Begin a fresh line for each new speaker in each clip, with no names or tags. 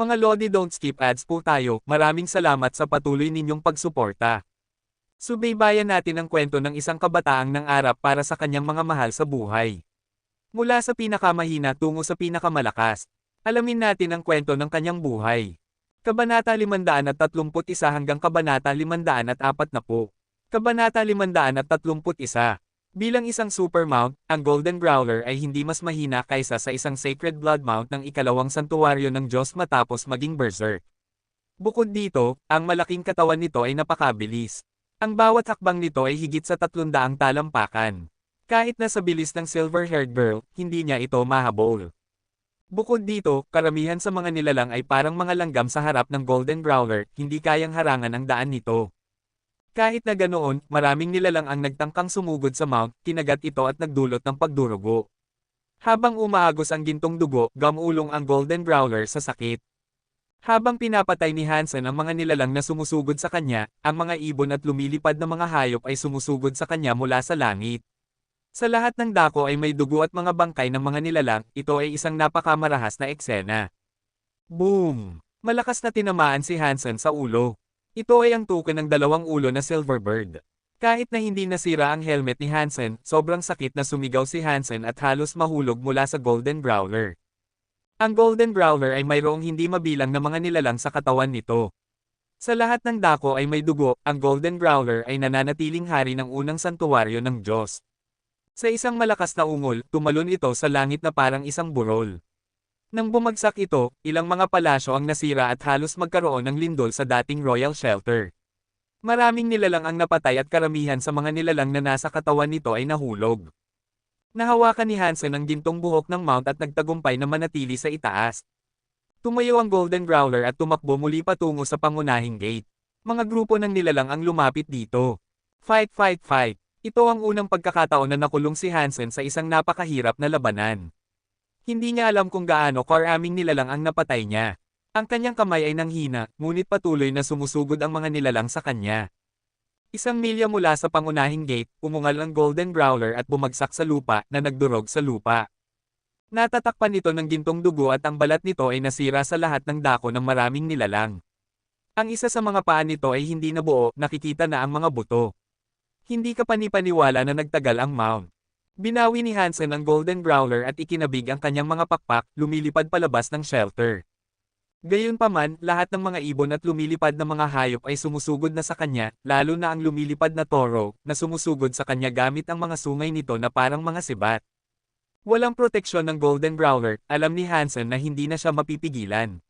Mga Lodi, don't skip ads po tayo. Maraming salamat sa patuloy ninyong pagsuporta. Subaybayan natin ang kwento ng isang kabataang nangarap para sa kanyang mga mahal sa buhay. Mula sa pinakamahina tungo sa pinakamalakas. Alamin natin ang kwento ng kanyang buhay. Kabanata 531 hanggang Kabanata 540. Kabanata 531. Bilang isang super mount, ang Golden Growler ay hindi mas mahina kaysa sa isang Sacred Blood Mount ng ikalawang santuwaryo ng Diyos matapos maging berserk. Bukod dito, ang malaking katawan nito ay napakabilis. Ang bawat hakbang nito ay higit sa 300 talampakan. Kahit na sa bilis ng silver-haired girl, hindi niya ito mahabol. Bukod dito, karamihan sa mga nilalang ay parang mga langgam sa harap ng Golden Growler, hindi kayang harangan ang daan nito. Kahit na ganoon, maraming nilalang ang nagtangkang sumugod sa mount, kinagat ito at nagdulot ng pagdurugo. Habang umaagos ang gintong dugo, gamulong ang Golden Growler sa sakit. Habang pinapatay ni Hansen ang mga nilalang na sumusugod sa kanya, ang mga ibon at lumilipad na mga hayop ay sumusugod sa kanya mula sa langit. Sa lahat ng dako ay may dugo at mga bangkay ng mga nilalang, ito ay isang napakamarahas na eksena. Boom! Malakas na tinamaan si Hansen sa ulo. Ito ay ang tukoy ng dalawang ulo na Silverbird. Kahit na hindi nasira ang helmet ni Hansen, sobrang sakit na sumigaw si Hansen at halos mahulog mula sa Golden Growler. Ang Golden Growler ay mayroong hindi mabilang na mga nilalang sa katawan nito. Sa lahat ng dako ay may dugo, ang Golden Growler ay nananatiling hari ng unang santuwaryo ng Diyos. Sa isang malakas na ungol, tumalon ito sa langit na parang isang burol. Nang bumagsak ito, ilang mga palasyo ang nasira at halos magkaroon ng lindol sa dating royal shelter. Maraming nilalang ang napatay at karamihan sa mga nilalang na nasa katawan nito ay nahulog. Nahawakan ni Hansen ang gintong buhok ng mount at nagtagumpay na manatili sa itaas. Tumayo ang Golden Growler at tumakbo muli patungo sa pangunahing gate. Mga grupo ng nilalang ang lumapit dito. Fight, fight, fight! Ito ang unang pagkakataon na nakulong si Hansen sa isang napakahirap na labanan. Hindi niya alam kung gaano karaming nilalang ang napatay niya. Ang kanyang kamay ay nanghina, ngunit patuloy na sumusugod ang mga nilalang sa kanya. 1 milya mula sa pangunahing gate, umungal ang Golden Growler at bumagsak sa lupa na nagdurog sa lupa. Natatakpan ito ng gintong dugo at ang balat nito ay nasira sa lahat ng dako ng maraming nilalang. Ang isa sa mga paa nito ay hindi nabuo, nakikita na ang mga buto. Hindi ka panipaniwala na nagtagal ang mount. Binawi ni Hansen ang Golden Growler at ikinabig ang kanyang mga pakpak, lumilipad palabas ng shelter. Gayunpaman, lahat ng mga ibon at lumilipad na mga hayop ay sumusugod na sa kanya, lalo na ang lumilipad na toro, na sumusugod sa kanya gamit ang mga sungay nito na parang mga sibat. Walang proteksyon ng Golden Growler, alam ni Hansen na hindi na siya mapipigilan.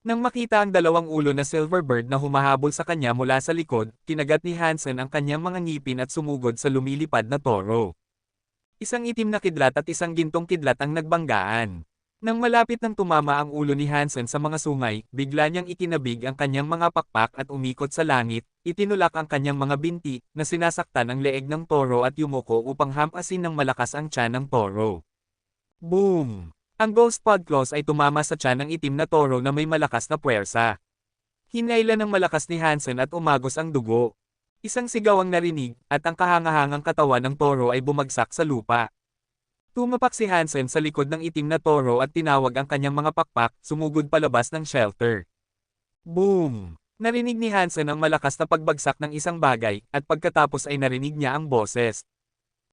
Nang makita ang dalawang ulo na Silverbird na humahabol sa kanya mula sa likod, kinagat ni Hansen ang kanyang mga ngipin at sumugod sa lumilipad na toro. Isang itim na kidlat at isang gintong kidlat ang nagbanggaan. Nang malapit nang tumama ang ulo ni Hansen sa mga sungay, bigla niyang ikinabig ang kanyang mga pakpak at umikot sa langit, itinulak ang kanyang mga binti, na sinasaktan ang leeg ng toro at yumuko upang hampasin ng malakas ang tiyan ng toro. Boom! Ang Ghost Podclaws ay tumama sa tiyan ng itim na toro na may malakas na puwersa. Hinailan ng malakas ni Hansen at umagos ang dugo. Isang sigaw ang narinig, at ang kahangahangang katawan ng toro ay bumagsak sa lupa. Tumapak si Hansen sa likod ng itim na toro at tinawag ang kanyang mga pakpak, sumugod palabas ng shelter. Boom! Narinig ni Hansen ang malakas na pagbagsak ng isang bagay, at pagkatapos ay narinig niya ang boses.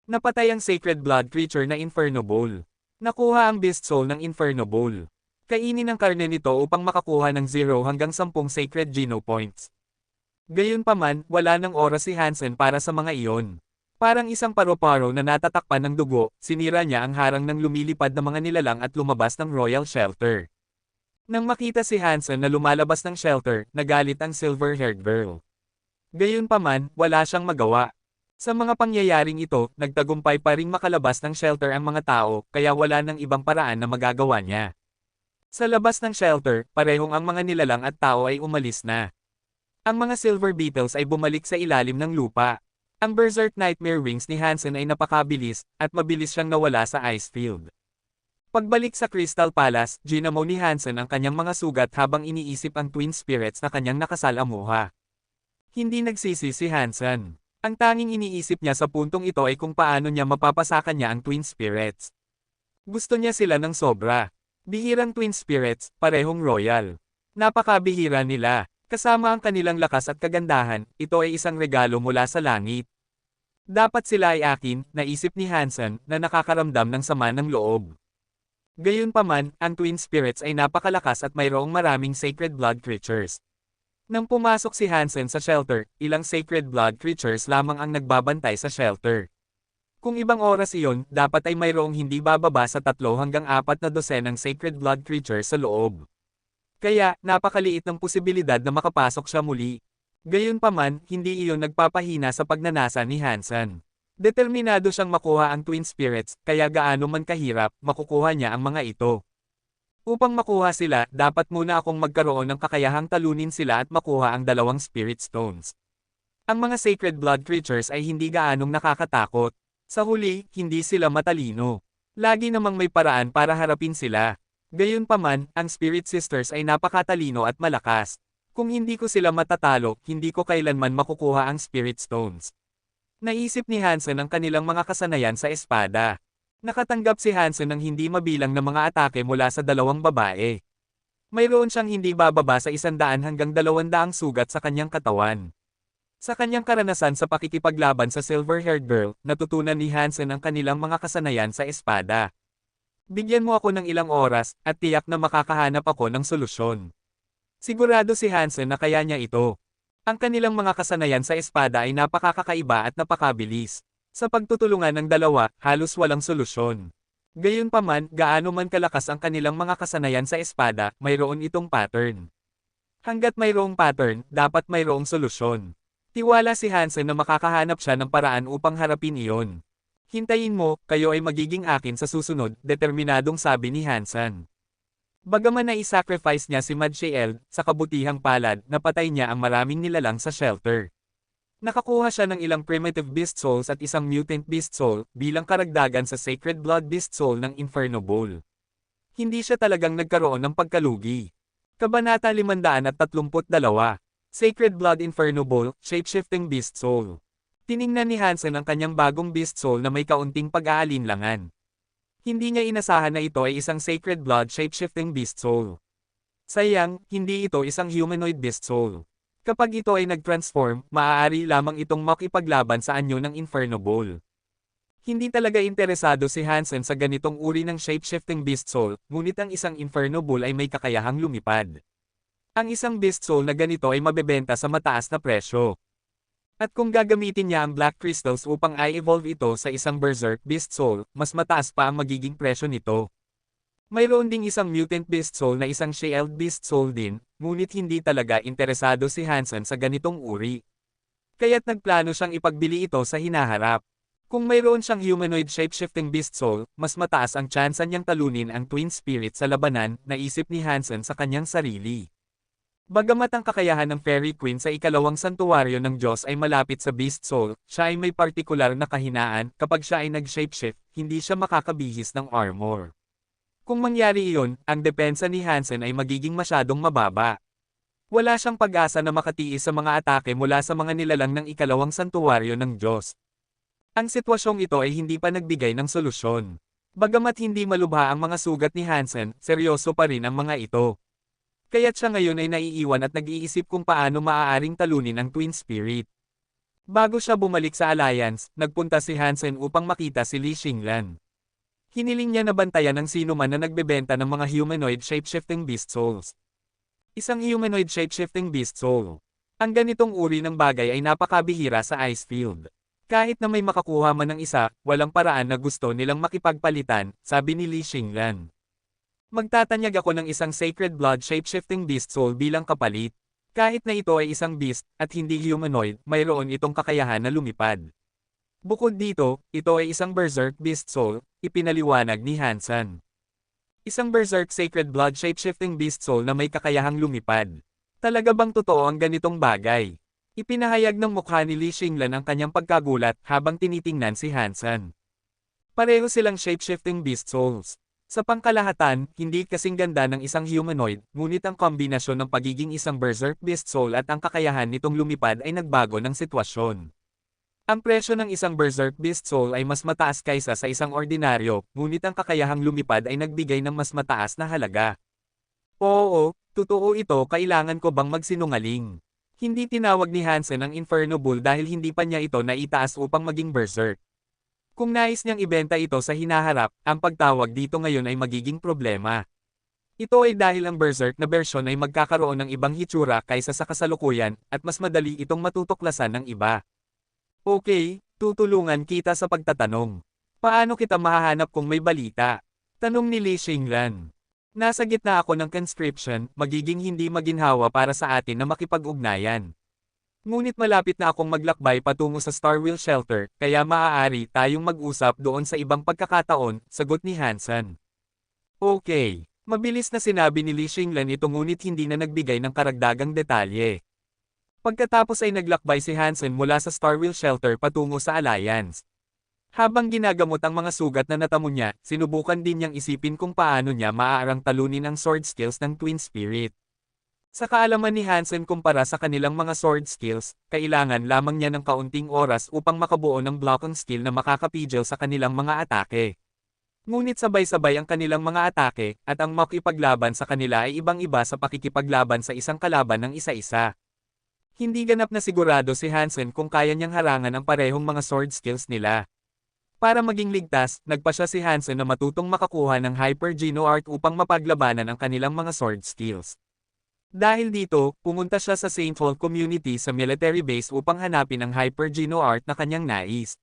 Napatay ang Sacred Blood Creature na Inferno Bowl. Nakuha ang Beast Soul ng Inferno Bowl. Kainin ang karne nito upang makakuha ng 0 hanggang 10 Sacred Geno Points. Gayunpaman, wala nang oras si Hansen para sa mga iyon. Parang isang paro-paro na natatakpan ng dugo, sinira niya ang harang ng lumilipad na mga nilalang at lumabas ng royal shelter. Nang makita si Hansen na lumalabas ng shelter, nagalit ang silver-haired girl. Gayunpaman, wala siyang magawa. Sa mga pangyayaring ito, nagtagumpay pa ring makalabas ng shelter ang mga tao, kaya wala nang ibang paraan na magagawa niya. Sa labas ng shelter, parehong ang mga nilalang at tao ay umalis na. Ang mga Silver Beetles ay bumalik sa ilalim ng lupa. Ang Berserk Nightmare Wings ni Hansen ay napakabilis, at mabilis siyang nawala sa ice field. Pagbalik sa Crystal Palace, ginamo ni Hansen ang kanyang mga sugat habang iniisip ang Twin Spirits na kanyang nakasalamuha. Hindi nagsisi si Hansen. Ang tanging iniisip niya sa puntong ito ay kung paano niya mapapasakan niya ang Twin Spirits. Gusto niya sila ng sobra. Bihirang Twin Spirits, parehong royal. Napakabihira nila. Kasama ang kanilang lakas at kagandahan, ito ay isang regalo mula sa langit. Dapat sila ay akin, naisip ni Hansen, na nakakaramdam ng sama ng loob. Gayunpaman, ang Twin Spirits ay napakalakas at mayroong maraming sacred blood creatures. Nang pumasok si Hansen sa shelter, ilang sacred blood creatures lamang ang nagbabantay sa shelter. Kung ibang oras iyon, dapat ay mayroong hindi bababa sa 3 hanggang 4 na dosenang sacred blood creatures sa loob. Kaya, napakaliit ng posibilidad na makapasok siya muli. Gayunpaman, hindi iyon nagpapahina sa pagnanasa ni Hansen. Determinado siyang makuha ang Twin Spirits, kaya gaano man kahirap, makukuha niya ang mga ito. Upang makuha sila, dapat muna akong magkaroon ng kakayahang talunin sila at makuha ang 2 Spirit Stones. Ang mga sacred blood creatures ay hindi gaanong nakakatakot. Sa huli, hindi sila matalino. Lagi namang may paraan para harapin sila. Gayunpaman, ang Spirit Sisters ay napakatalino at malakas. Kung hindi ko sila matatalo, hindi ko kailanman makukuha ang Spirit Stones. Naisip ni Hansen ang kanilang mga kasanayan sa espada. Nakatanggap si Hansen ng hindi mabilang na mga atake mula sa 2 babae. Mayroon siyang hindi bababa sa 100 hanggang 200 sugat sa kanyang katawan. Sa kanyang karanasan sa pakikipaglaban sa silver-haired girl, natutunan ni Hansen ang kanilang mga kasanayan sa espada. Bigyan mo ako ng ilang oras, at tiyak na makakahanap ako ng solusyon. Sigurado si Hansen na kaya niya ito. Ang kanilang mga kasanayan sa espada ay napakakaiba at napakabilis. Sa pagtutulungan ng dalawa, halos walang solusyon. Gayunpaman, gaano man kalakas ang kanilang mga kasanayan sa espada, mayroon itong pattern. Hanggat mayroong pattern, dapat mayroong solusyon. Tiwala si Hansen na makakahanap siya ng paraan upang harapin iyon. Hintayin mo, kayo ay magiging akin sa susunod, determinadong sabi ni Hansen. Bagaman na isacrifice niya si Madsheel, sa kabutihang palad, napatay niya ang maraming nilalang sa shelter. Nakakuha siya ng ilang primitive beast souls at isang mutant beast soul, bilang karagdagan sa sacred blood beast soul ng Inferno Bowl. Hindi siya talagang nagkaroon ng pagkalugi. Kabanata 532. Sacred Blood Inferno Bowl, Shapeshifting Beast Soul. Tiningnan ni Hansen ang kanyang bagong beast soul na may kaunting pag-aalinlangan. Hindi niya inasahan na ito ay isang sacred blood shape-shifting beast soul. Sayang, hindi ito isang humanoid beast soul. Kapag ito ay nag-transform, maaari lamang itong makipaglaban sa anyo ng Inferno Bowl. Hindi talaga interesado si Hansen sa ganitong uri ng shape-shifting beast soul, ngunit ang isang Inferno Bowl ay may kakayahang lumipad. Ang isang beast soul na ganito ay mabebenta sa mataas na presyo. At kung gagamitin niya ang Black Crystals upang i-evolve ito sa isang Berserk Beast Soul, mas mataas pa ang magiging presyo nito. Mayroon ding isang Mutant Beast Soul na isang Shield Beast Soul din, ngunit hindi talaga interesado si Hansen sa ganitong uri. Kaya't nagplano siyang ipagbili ito sa hinaharap. Kung mayroon siyang humanoid shape-shifting Beast Soul, mas mataas ang tsansa niyang talunin ang Twin Spirit sa labanan, naisip ni Hansen sa kanyang sarili. Bagamat ang kakayahan ng Fairy Queen sa ikalawang santuwaryo ng Diyos ay malapit sa Beast Soul, siya ay may partikular na kahinaan, kapag siya ay nag-shapeshift, hindi siya makakabihis ng armor. Kung mangyari iyon, ang depensa ni Hansen ay magiging masyadong mababa. Wala siyang pag-asa na makatiis sa mga atake mula sa mga nilalang ng ikalawang santuwaryo ng Diyos. Ang sitwasyong ito ay hindi pa nagbigay ng solusyon. Bagamat hindi malubha ang mga sugat ni Hansen, seryoso pa rin ang mga ito. Kaya't siya ngayon ay naiiwan at nag-iisip kung paano maaaring talunin ang Twin Spirit. Bago siya bumalik sa Alliance, nagpunta si Hansen upang makita si Li Xinglan. Hiniling niya na bantayan ng sino man na nagbebenta ng mga humanoid shape-shifting beast souls. Isang humanoid shape-shifting beast soul. Ang ganitong uri ng bagay ay napakabihira sa Icefield. Kahit na may makakuha man ng isa, walang paraan na gusto nilang makipagpalitan, sabi ni Li Xinglan. Magtatanyag ako ng isang sacred blood shape-shifting beast soul bilang kapalit. Kahit na ito ay isang beast, at hindi humanoid, mayroon itong kakayahan na lumipad. Bukod dito, ito ay isang berserk beast soul, ipinaliwanag ni Hansen. Isang berserk sacred blood shape-shifting beast soul na may kakayahang lumipad. Talaga bang totoo ang ganitong bagay? Ipinahayag ng mukha ni Li Xinglan ang kanyang pagkagulat habang tinitingnan si Hansen. Pareho silang shape-shifting beast souls. Sa pangkalahatan, hindi kasing ganda ng isang humanoid, ngunit ang kombinasyon ng pagiging isang berserk beast soul at ang kakayahan nitong lumipad ay nagbago ng sitwasyon. Ang presyo ng isang berserk beast soul ay mas mataas kaysa sa isang ordinaryo, ngunit ang kakayahang lumipad ay nagbigay ng mas mataas na halaga. Oo, totoo ito, kailangan ko bang magsinungaling? Hindi tinawag ni Hansen ang Inferno Bull dahil hindi pa niya ito naitaas upang maging berserk. Kung nais niyang ibenta ito sa hinaharap, ang pagtawag dito ngayon ay magiging problema. Ito ay dahil ang berserk na bersyon ay magkakaroon ng ibang hitsura kaysa sa kasalukuyan, at mas madali itong matutuklasan ng iba. Okay, tutulungan kita sa pagtatanong. Paano kita mahahanap kung may balita? Tanong ni Li Xinglan. Nasa gitna ako ng conscription, magiging hindi maginhawa para sa atin na makipag-ugnayan. Ngunit malapit na akong maglakbay patungo sa Starwheel Shelter, kaya maaari tayong mag-usap doon sa ibang pagkakataon, sagot ni Hansen. Okay. Mabilis na sinabi ni Li Xinglan ito ngunit hindi na nagbigay ng karagdagang detalye. Pagkatapos ay naglakbay si Hansen mula sa Starwheel Shelter patungo sa Alliance. Habang ginagamot ang mga sugat na natamo niya, sinubukan din niyang isipin kung paano niya maaarang talunin ang sword skills ng Twin Spirit. Sa kaalaman ni Hansen kumpara sa kanilang mga sword skills, kailangan lamang niya ng kaunting oras upang makabuo ng blocking skill na makakapigil sa kanilang mga atake. Ngunit sabay-sabay ang kanilang mga atake, at ang makipaglaban sa kanila ay ibang-iba sa pakikipaglaban sa isang kalaban ng isa-isa. Hindi ganap na sigurado si Hansen kung kaya niyang harangan ang parehong mga sword skills nila. Para maging ligtas, nagpa siya si Hansen na matutong makakuha ng Hyper Geno Art upang mapaglabanan ang kanilang mga sword skills. Dahil dito, pumunta siya sa Saintfall Community sa military base upang hanapin ang Hyper Geno Art na kanyang nais.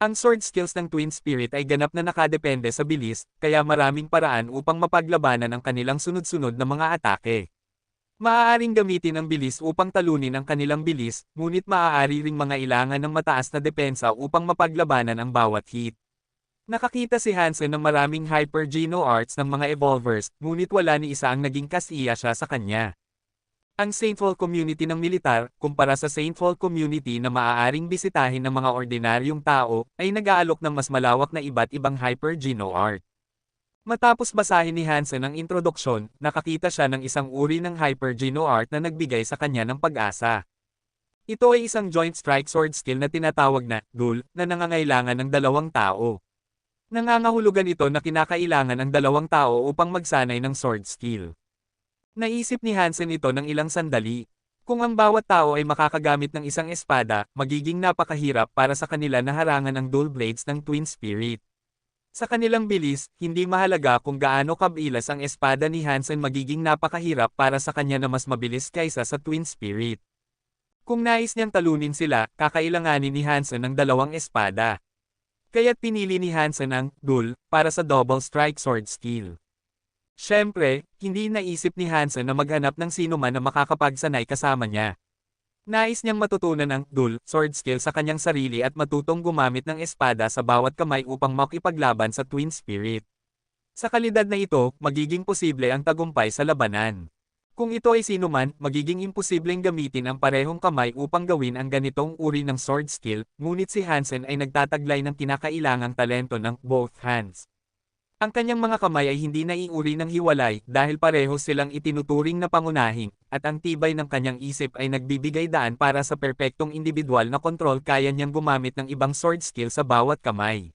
Ang sword skills ng Twin Spirit ay ganap na nakadepende sa bilis, kaya maraming paraan upang mapaglabanan ang kanilang sunod-sunod na mga atake. Maaaring gamitin ang bilis upang talunin ang kanilang bilis, ngunit maaari ring mangailangan ng mataas na depensa upang mapaglabanan ang bawat hit. Nakakita si Hansen ng maraming Hyper Geno Arts ng mga evolvers, ngunit wala ni isa ang naging kasiya siya sa kanya. Ang Saintfall Community ng militar, kumpara sa Saintfall Community na maaaring bisitahin ng mga ordinaryong tao, ay nag-aalok ng mas malawak na iba't ibang Hyper Geno Art. Matapos basahin ni Hansen ang introduksyon, nakakita siya ng isang uri ng Hyper Geno Art na nagbigay sa kanya ng pag-asa. Ito ay isang joint strike sword skill na tinatawag na duel, na nangangailangan ng dalawang tao. Nangangahulugan ito na kinakailangan ng dalawang tao upang magsanay ng sword skill. Naisip ni Hansen ito ng ilang sandali. Kung ang bawat tao ay makakagamit ng isang espada, magiging napakahirap para sa kanila na harangan ang dual blades ng Twin Spirit. Sa kanilang bilis, hindi mahalaga kung gaano kabilas ang espada ni Hansen, magiging napakahirap para sa kanya na mas mabilis kaysa sa Twin Spirit. Kung nais niyang talunin sila, kakailanganin ni Hansen ng dalawang espada. Kaya't pinili ni Hansen ang duel para sa double strike sword skill. Siyempre, hindi naisip ni Hansen na maghanap ng sino man na makakapagsanay kasama niya. Nais niyang matutunan ang dual sword skill sa kanyang sarili at matutong gumamit ng espada sa bawat kamay upang makipaglaban sa Twin Spirit. Sa kalidad na ito, magiging posible ang tagumpay sa labanan. Kung ito ay sino man, magiging imposibleng gamitin ang parehong kamay upang gawin ang ganitong uri ng sword skill, ngunit si Hansen ay nagtataglay ng kinakailangang talento ng both hands. Ang kanyang mga kamay ay hindi naiuri ng hiwalay dahil pareho silang itinuturing na pangunahing, at ang tibay ng kanyang isip ay nagbibigay daan para sa perpektong individual na kontrol. Kaya niyang gumamit ng ibang sword skill sa bawat kamay.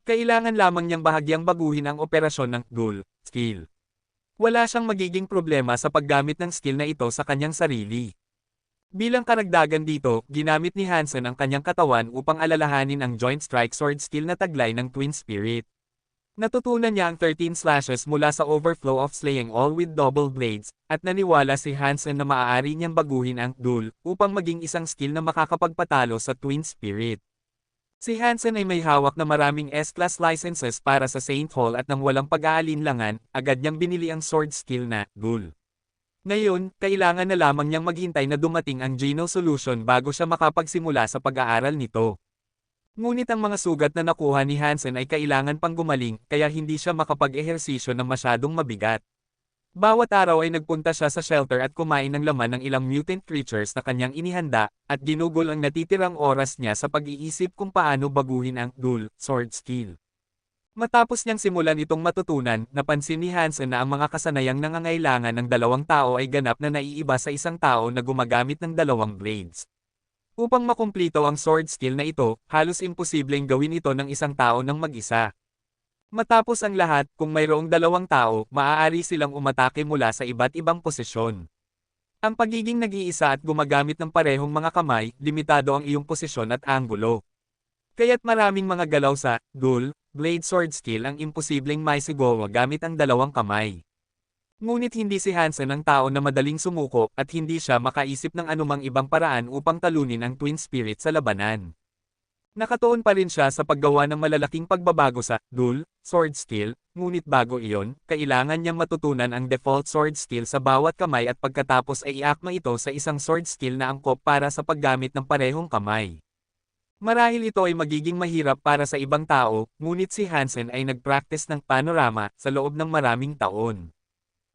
Kailangan lamang niyang bahagyang baguhin ang operasyon ng dual skill. Wala siyang magiging problema sa paggamit ng skill na ito sa kanyang sarili. Bilang karagdagan dito, ginamit ni Hansen ang kanyang katawan upang alalahanin ang joint strike sword skill na taglay ng Twin Spirit. Natutunan niya ang 13 slashes mula sa overflow of slaying all with double blades, at naniwala si Hansen na maaari niyang baguhin ang duel upang maging isang skill na makakapagpatalo sa Twin Spirit. Si Hansen ay may hawak na maraming S-class licenses para sa Saintfall at nang walang pag-aalinlangan, agad niyang binili ang sword skill na duel. Ngayon, kailangan na lamang niyang maghintay na dumating ang Geno Solution bago siya makapagsimula sa pag-aaral nito. Ngunit ang mga sugat na nakuha ni Hansen ay kailangan pang gumaling, kaya hindi siya makapag-ehersisyo ng masyadong mabigat. Bawat araw ay nagpunta siya sa shelter at kumain ng laman ng ilang mutant creatures na kanyang inihanda, at ginugol ang natitirang oras niya sa pag-iisip kung paano baguhin ang dual sword skill. Matapos niyang simulan itong matutunan, napansin ni Hansen na ang mga kasanayang nangangailangan ng dalawang tao ay ganap na naiiba sa isang tao na gumagamit ng dalawang blades. Upang makumplito ang sword skill na ito, halos imposibleng gawin ito ng isang tao ng mag-isa. Matapos ang lahat, kung mayroong dalawang tao, maaari silang umatake mula sa iba't ibang posisyon. Ang pagiging nag-iisa at gumagamit ng parehong mga kamay, limitado ang iyong posisyon at anggulo. Kaya't maraming mga galaw sa dual blade sword skill ang imposibleng maisigawa gamit ang dalawang kamay. Ngunit hindi si Hansen ang tao na madaling sumuko at hindi siya makaisip ng anumang ibang paraan upang talunin ang Twin Spirit sa labanan. Nakatuon pa rin siya sa paggawa ng malalaking pagbabago sa dual sword skill, ngunit bago iyon, kailangan niyang matutunan ang default sword skill sa bawat kamay at pagkatapos ay iakma ito sa isang sword skill na angkop para sa paggamit ng parehong kamay. Marahil ito ay magiging mahirap para sa ibang tao, ngunit si Hansen ay nag-practice ng panorama sa loob ng maraming taon.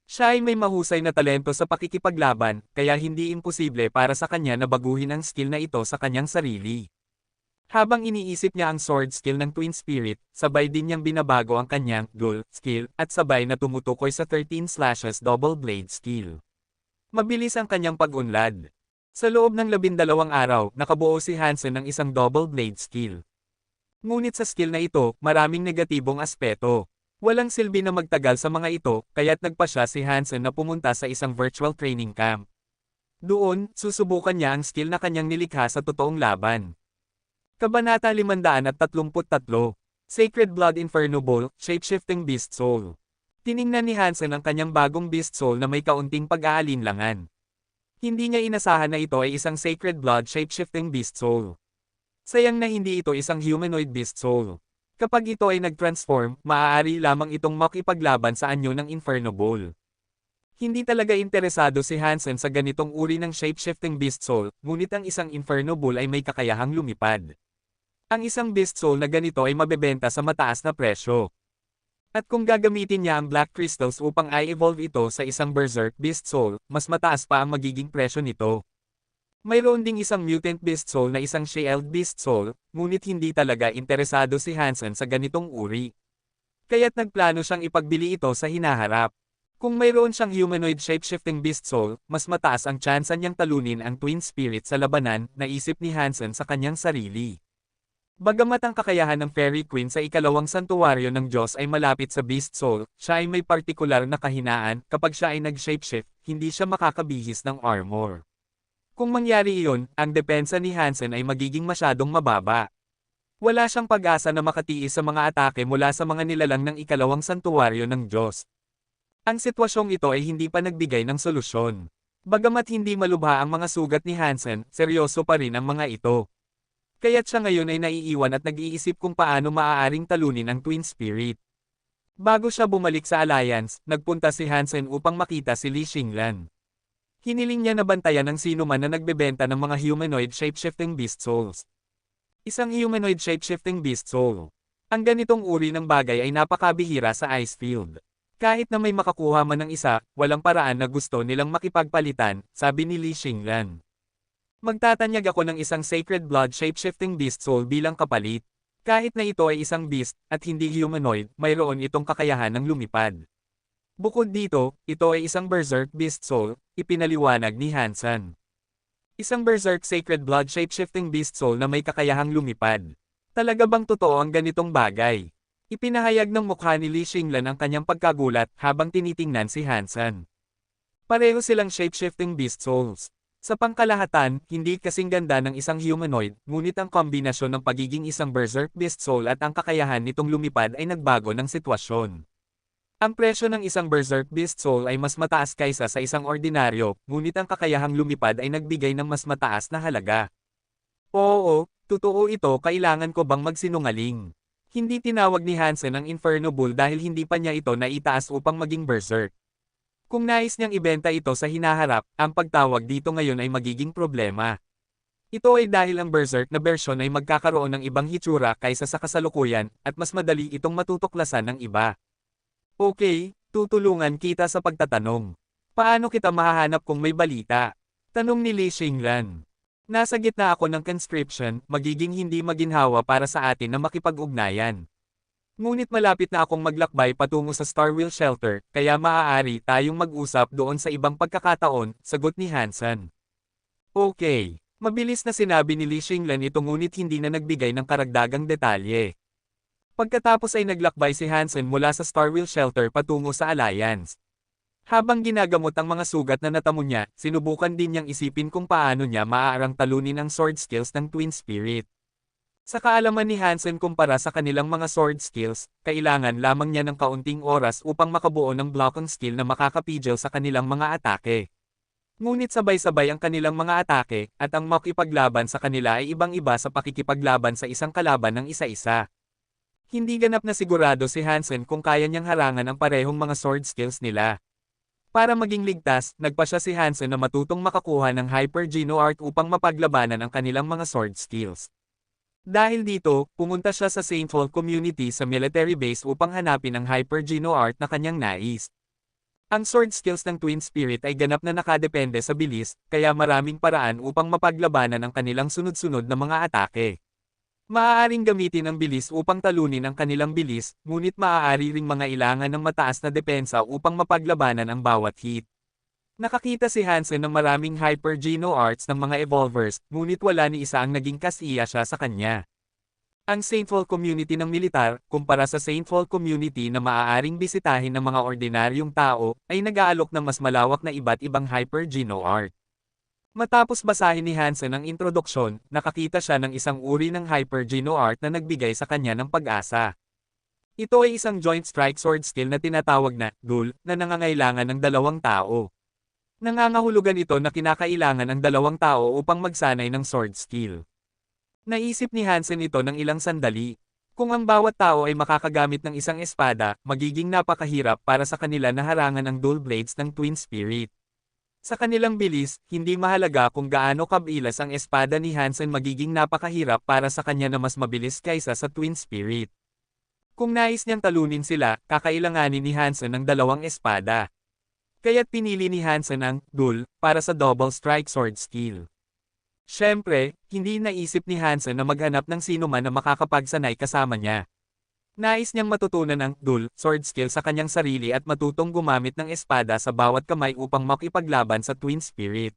Siya ay may mahusay na talento sa pakikipaglaban, kaya hindi imposible para sa kanya na baguhin ang skill na ito sa kanyang sarili. Habang iniisip niya ang sword skill ng Twin Spirit, sabay din niyang binabago ang kanyang dual skill at sabay na tumutukoy sa 13 slashes double blade skill. Mabilis ang kanyang pag-unlad. Sa loob ng 12 araw, nakabuo si Hansen ng isang double blade skill. Ngunit sa skill na ito, maraming negatibong aspeto. Walang silbi na magtagal sa mga ito, kaya't nagpa siya si Hansen na pumunta sa isang virtual training camp. Doon, susubukan niya ang skill na kanyang nilikha sa totoong laban. Kabanata 533. Sacred Blood Inferno Bowl, Shapeshifting Beast Soul. Tiningnan ni Hansen ang kanyang bagong Beast Soul na may kaunting pag-aalinlangan. Hindi niya inasahan na ito ay isang Sacred Blood Shapeshifting Beast Soul. Sayang na hindi ito isang Humanoid Beast Soul. Kapag ito ay nag-transform, maaari lamang itong makipaglaban sa anyo ng Inferno Bowl. Hindi talaga interesado si Hansen sa ganitong uri ng Shapeshifting Beast Soul, ngunit ang isang Inferno Bowl ay may kakayahang lumipad. Ang isang Beast Soul na ganito ay mabebenta sa mataas na presyo. At kung gagamitin niya ang Black Crystals upang i-evolve ito sa isang Berserk Beast Soul, mas mataas pa ang magiging presyo nito. Mayroon ding isang Mutant Beast Soul na isang Shield Beast Soul, ngunit hindi talaga interesado si Hansen sa ganitong uri. Kaya't nagplano siyang ipagbili ito sa hinaharap. Kung mayroon siyang Humanoid Shapeshifting Beast Soul, mas mataas ang tsansa niyang talunin ang Twin Spirit sa labanan, naisip ni Hansen sa kanyang sarili. Bagamat ang kakayahan ng Fairy Queen sa ikalawang santuwaryo ng Diyos ay malapit sa Beast Soul, siya ay may partikular na kahinaan, kapag siya ay nag-shapeshift, hindi siya makakabihis ng armor. Kung mangyari iyon, ang depensa ni Hansen ay magiging masyadong mababa. Wala siyang pag-asa na makatiis sa mga atake mula sa mga nilalang ng ikalawang santuwaryo ng Diyos. Ang sitwasyong ito ay hindi pa nagbigay ng solusyon. Bagamat hindi malubha ang mga sugat ni Hansen, seryoso pa rin ang mga ito. Kaya't siya ngayon ay naiiwan at nag-iisip kung paano maaaring talunin ang Twin Spirit. Bago siya bumalik sa Alliance, nagpunta si Hansen upang makita si Li Xinglan. Hiniling niya na bantayan ng sino man na nagbebenta ng mga humanoid shapeshifting beast souls. Isang humanoid shapeshifting beast soul. Ang ganitong uri ng bagay ay napakabihira sa Icefield. Kahit na may makakuha man ng isa, walang paraan na gusto nilang makipagpalitan, sabi ni Li Xinglan. Magtatanyag ako ng isang Sacred Blood Shapeshifting Beast Soul bilang kapalit. Kahit na ito ay isang beast, at hindi humanoid, mayroon itong kakayahan ng lumipad. Bukod dito, ito ay isang Berserk Beast Soul, ipinaliwanag ni Hansen. Isang Berserk Sacred Blood Shapeshifting Beast Soul na may kakayahang lumipad. Talaga bang totoo ang ganitong bagay? Ipinahayag ng mukha ni Li Xinglan ang kanyang pagkagulat habang tinitingnan si Hansen. Pareho silang shapeshifting beast souls. Sa pangkalahatan, hindi kasing ganda ng isang humanoid, ngunit ang kombinasyon ng pagiging isang berserk beast soul at ang kakayahan nitong lumipad ay nagbago ng sitwasyon. Ang presyo ng isang berserk beast soul ay mas mataas kaysa sa isang ordinaryo, ngunit ang kakayahang lumipad ay nagbigay ng mas mataas na halaga. Oo, totoo ito, kailangan ko bang magsinungaling? Hindi tinawag ni Hansen ang Inferno Bull dahil hindi pa niya ito naitaas upang maging berserk. Kung nais niyang ibenta ito sa hinaharap, ang pagtawag dito ngayon ay magiging problema. Ito ay dahil ang berserk na bersyon ay magkakaroon ng ibang hitsura kaysa sa kasalukuyan, at mas madali itong matutuklasan ng iba. Okay, tutulungan kita sa pagtatanong. Paano kita mahahanap kung may balita? Tanong ni Li Xinglan. Nasa gitna ako ng conscription, magiging hindi maginhawa para sa atin na makipag-ugnayan. Ngunit malapit na akong maglakbay patungo sa Starwheel Shelter, kaya maaari tayong mag-usap doon sa ibang pagkakataon, sagot ni Hansen. Okay. Mabilis na sinabi ni Li Xinglan ito ngunit hindi na nagbigay ng karagdagang detalye. Pagkatapos ay naglakbay si Hansen mula sa Starwheel Shelter patungo sa Alliance. Habang ginagamot ang mga sugat na natamo niya, sinubukan din niyang isipin kung paano niya maaarang talunin ang sword skills ng Twin Spirit. Sa kaalaman ni Hansen kumpara sa kanilang mga sword skills, kailangan lamang niya ng kaunting oras upang makabuo ng blocking skill na makakapigil sa kanilang mga atake. Ngunit sabay-sabay ang kanilang mga atake, at ang makipaglaban sa kanila ay ibang-iba sa pakikipaglaban sa isang kalaban ng isa-isa. Hindi ganap na sigurado si Hansen kung kaya niyang harangan ang parehong mga sword skills nila. Para maging ligtas, nagpasya si Hansen na matutong makakuha ng Hyper Geno Art upang mapaglabanan ang kanilang mga sword skills. Dahil dito, pumunta siya sa Saintfall Community sa military base upang hanapin ang Hyper Geno Art na kanyang nais. Ang sword skills ng Twin Spirit ay ganap na nakadepende sa bilis, kaya maraming paraan upang mapaglabanan ang kanilang sunod-sunod na mga atake. Maaaring gamitin ang bilis upang talunin ang kanilang bilis, ngunit maaari ring mangailangan ng mataas na depensa upang mapaglabanan ang bawat hit. Nakakita si Hansen ng maraming Hyper Geno Arts ng mga evolvers, ngunit wala ni isa ang naging kasiya siya sa kanya. Ang Saintfall Community ng militar, kumpara sa Saintfall Community na maaaring bisitahin ng mga ordinaryong tao, ay nag-aalok ng mas malawak na iba't ibang Hyper Geno Art. Matapos basahin ni Hansen ang introduksyon, nakakita siya ng isang uri ng Hyper Geno Art na nagbigay sa kanya ng pag-asa. Ito ay isang joint strike sword skill na tinatawag na duel na nangangailangan ng dalawang tao. Nangangahulugan ito na kinakailangan ng dalawang tao upang magsanay ng sword skill. Naisip ni Hansen ito ng ilang sandali. Kung ang bawat tao ay makakagamit ng isang espada, magiging napakahirap para sa kanila na harangan ang dual blades ng Twin Spirit. Sa kanilang bilis, hindi mahalaga kung gaano kabilas ang espada ni Hansen, magiging napakahirap para sa kanya na mas mabilis kaysa sa Twin Spirit. Kung nais niyang talunin sila, kakailanganin ni Hansen ng dalawang espada. Kaya't pinili ni Hansen ang duel para sa double strike sword skill. Siyempre, hindi naisip ni Hansen na maghanap ng sino man na makakapagsanay kasama niya. Nais niyang matutunan ang dual sword skill sa kanyang sarili at matutong gumamit ng espada sa bawat kamay upang makipaglaban sa Twin Spirit.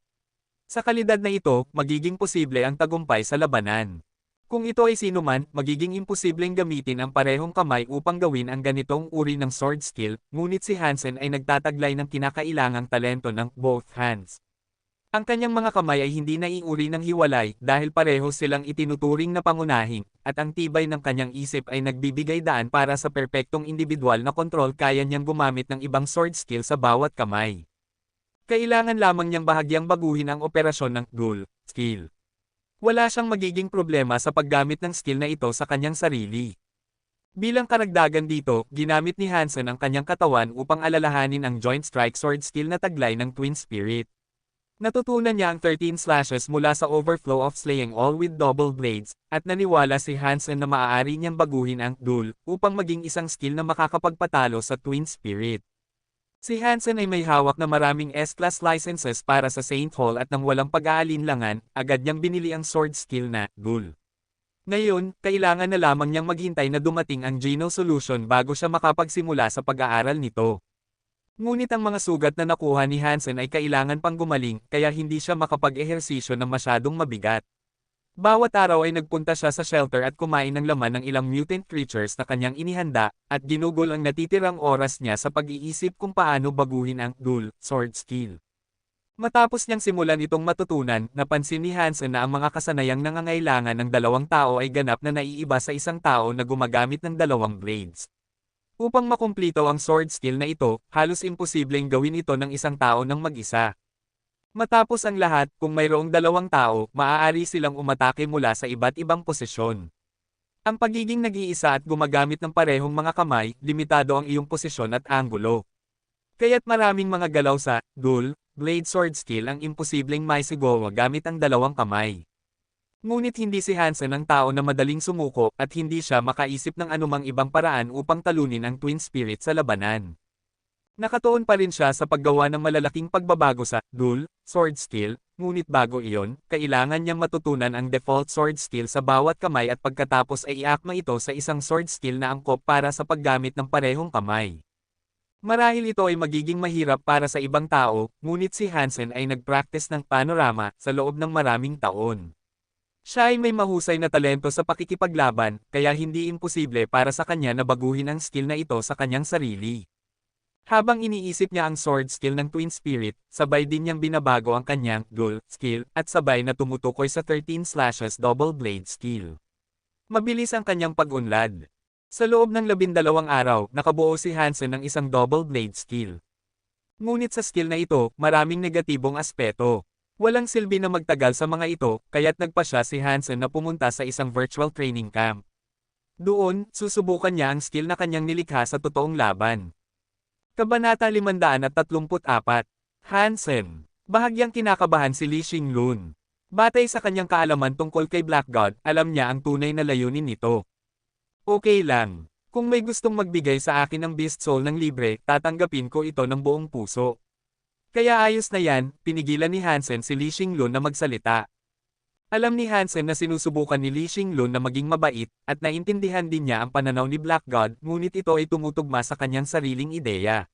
Sa kalidad na ito, magiging posible ang tagumpay sa labanan. Kung ito ay sino man, magiging imposibleng gamitin ang parehong kamay upang gawin ang ganitong uri ng sword skill, ngunit si Hansen ay nagtataglay ng kinakailangang talento ng both hands. Ang kanyang mga kamay ay hindi naiuri ng hiwalay dahil pareho silang itinuturing na pangunahin, at ang tibay ng kanyang isip ay nagbibigay daan para sa perpektong individual na kontrol. Kaya niyang gumamit ng ibang sword skill sa bawat kamay. Kailangan lamang niyang bahagyang baguhin ang operasyon ng dual skill. Wala siyang magiging problema sa paggamit ng skill na ito sa kanyang sarili. Bilang karagdagan dito, ginamit ni Hansen ang kanyang katawan upang alalahanin ang joint strike sword skill na taglay ng Twin Spirit. Natutunan niya ang 13 slashes mula sa overflow of slaying all with double blades, at naniwala si Hansen na maaari niyang baguhin ang duel upang maging isang skill na makakapagpatalo sa Twin Spirit. Si Hansen ay may hawak na maraming S-class licenses para sa Saintfall at nang walang pag-aalinlangan, agad niyang binili ang sword skill na duel. Ngayon, kailangan na lamang niyang maghintay na dumating ang Geno Solution bago siya makapagsimula sa pag-aaral nito. Ngunit ang mga sugat na nakuha ni Hansen ay kailangan pang gumaling, kaya hindi siya makapag-ehersisyo ng masyadong mabigat. Bawat araw ay nagpunta siya sa shelter at kumain ng laman ng ilang mutant creatures na kanyang inihanda, at ginugol ang natitirang oras niya sa pag-iisip kung paano baguhin ang dual sword skill. Matapos niyang simulan itong matutunan, napansin ni Hansen na ang mga kasanayang nangangailangan ng dalawang tao ay ganap na naiiba sa isang tao na gumagamit ng dalawang blades. Upang makumplito ang sword skill na ito, halos imposibleng gawin ito ng isang tao ng mag-isa. Matapos ang lahat, kung mayroong dalawang tao, maaari silang umatake mula sa iba't ibang posisyon. Ang pagiging nag-iisa at gumagamit ng parehong mga kamay, limitado ang iyong posisyon at anggulo. Kaya't maraming mga galaw sa dual blade sword skill ang imposibleng maisigawa gamit ang dalawang kamay. Ngunit hindi si Hansen ang tao na madaling sumuko at hindi siya makaisip ng anumang ibang paraan upang talunin ang Twin Spirit sa labanan. Nakatuon pa rin siya sa paggawa ng malalaking pagbabago sa dual sword skill, ngunit bago iyon, kailangan niyang matutunan ang default sword skill sa bawat kamay at pagkatapos ay iakma ito sa isang sword skill na angkop para sa paggamit ng parehong kamay. Marahil ito ay magiging mahirap para sa ibang tao, ngunit si Hansen ay nag-practice ng panorama sa loob ng maraming taon. Siya ay may mahusay na talento sa pakikipaglaban, kaya hindi imposible para sa kanya na baguhin ang skill na ito sa kanyang sarili. Habang iniisip niya ang sword skill ng Twin Spirit, sabay din niyang binabago ang kanyang dual skill at sabay na tumutukoy sa 13 slashes double blade skill. Mabilis ang kanyang pag-unlad. Sa loob ng 12 araw, nakabuo si Hansen ng isang double blade skill. Ngunit sa skill na ito, maraming negatibong aspeto. Walang silbi na magtagal sa mga ito, kaya't nagpa siya si Hansen na pumunta sa isang virtual training camp. Doon, susubukan niya ang skill na kanyang nilikha sa totoong laban. Kabanata 534. Hansen. Bahagyang kinakabahan si Lee Xinglun. Batay sa kanyang kaalaman tungkol kay Black God, alam niya ang tunay na layunin nito. Okay lang. Kung may gustong magbigay sa akin ng Beast Soul ng libre, tatanggapin ko ito ng buong puso. Kaya ayos na yan, pinigilan ni Hansen si Lee Xinglun na magsalita. Alam ni Hansen na sinusubukan ni Lee Xinglun na maging mabait, at naintindihan din niya ang pananaw ni Black God, ngunit ito ay tumutugma sa kanyang sariling ideya.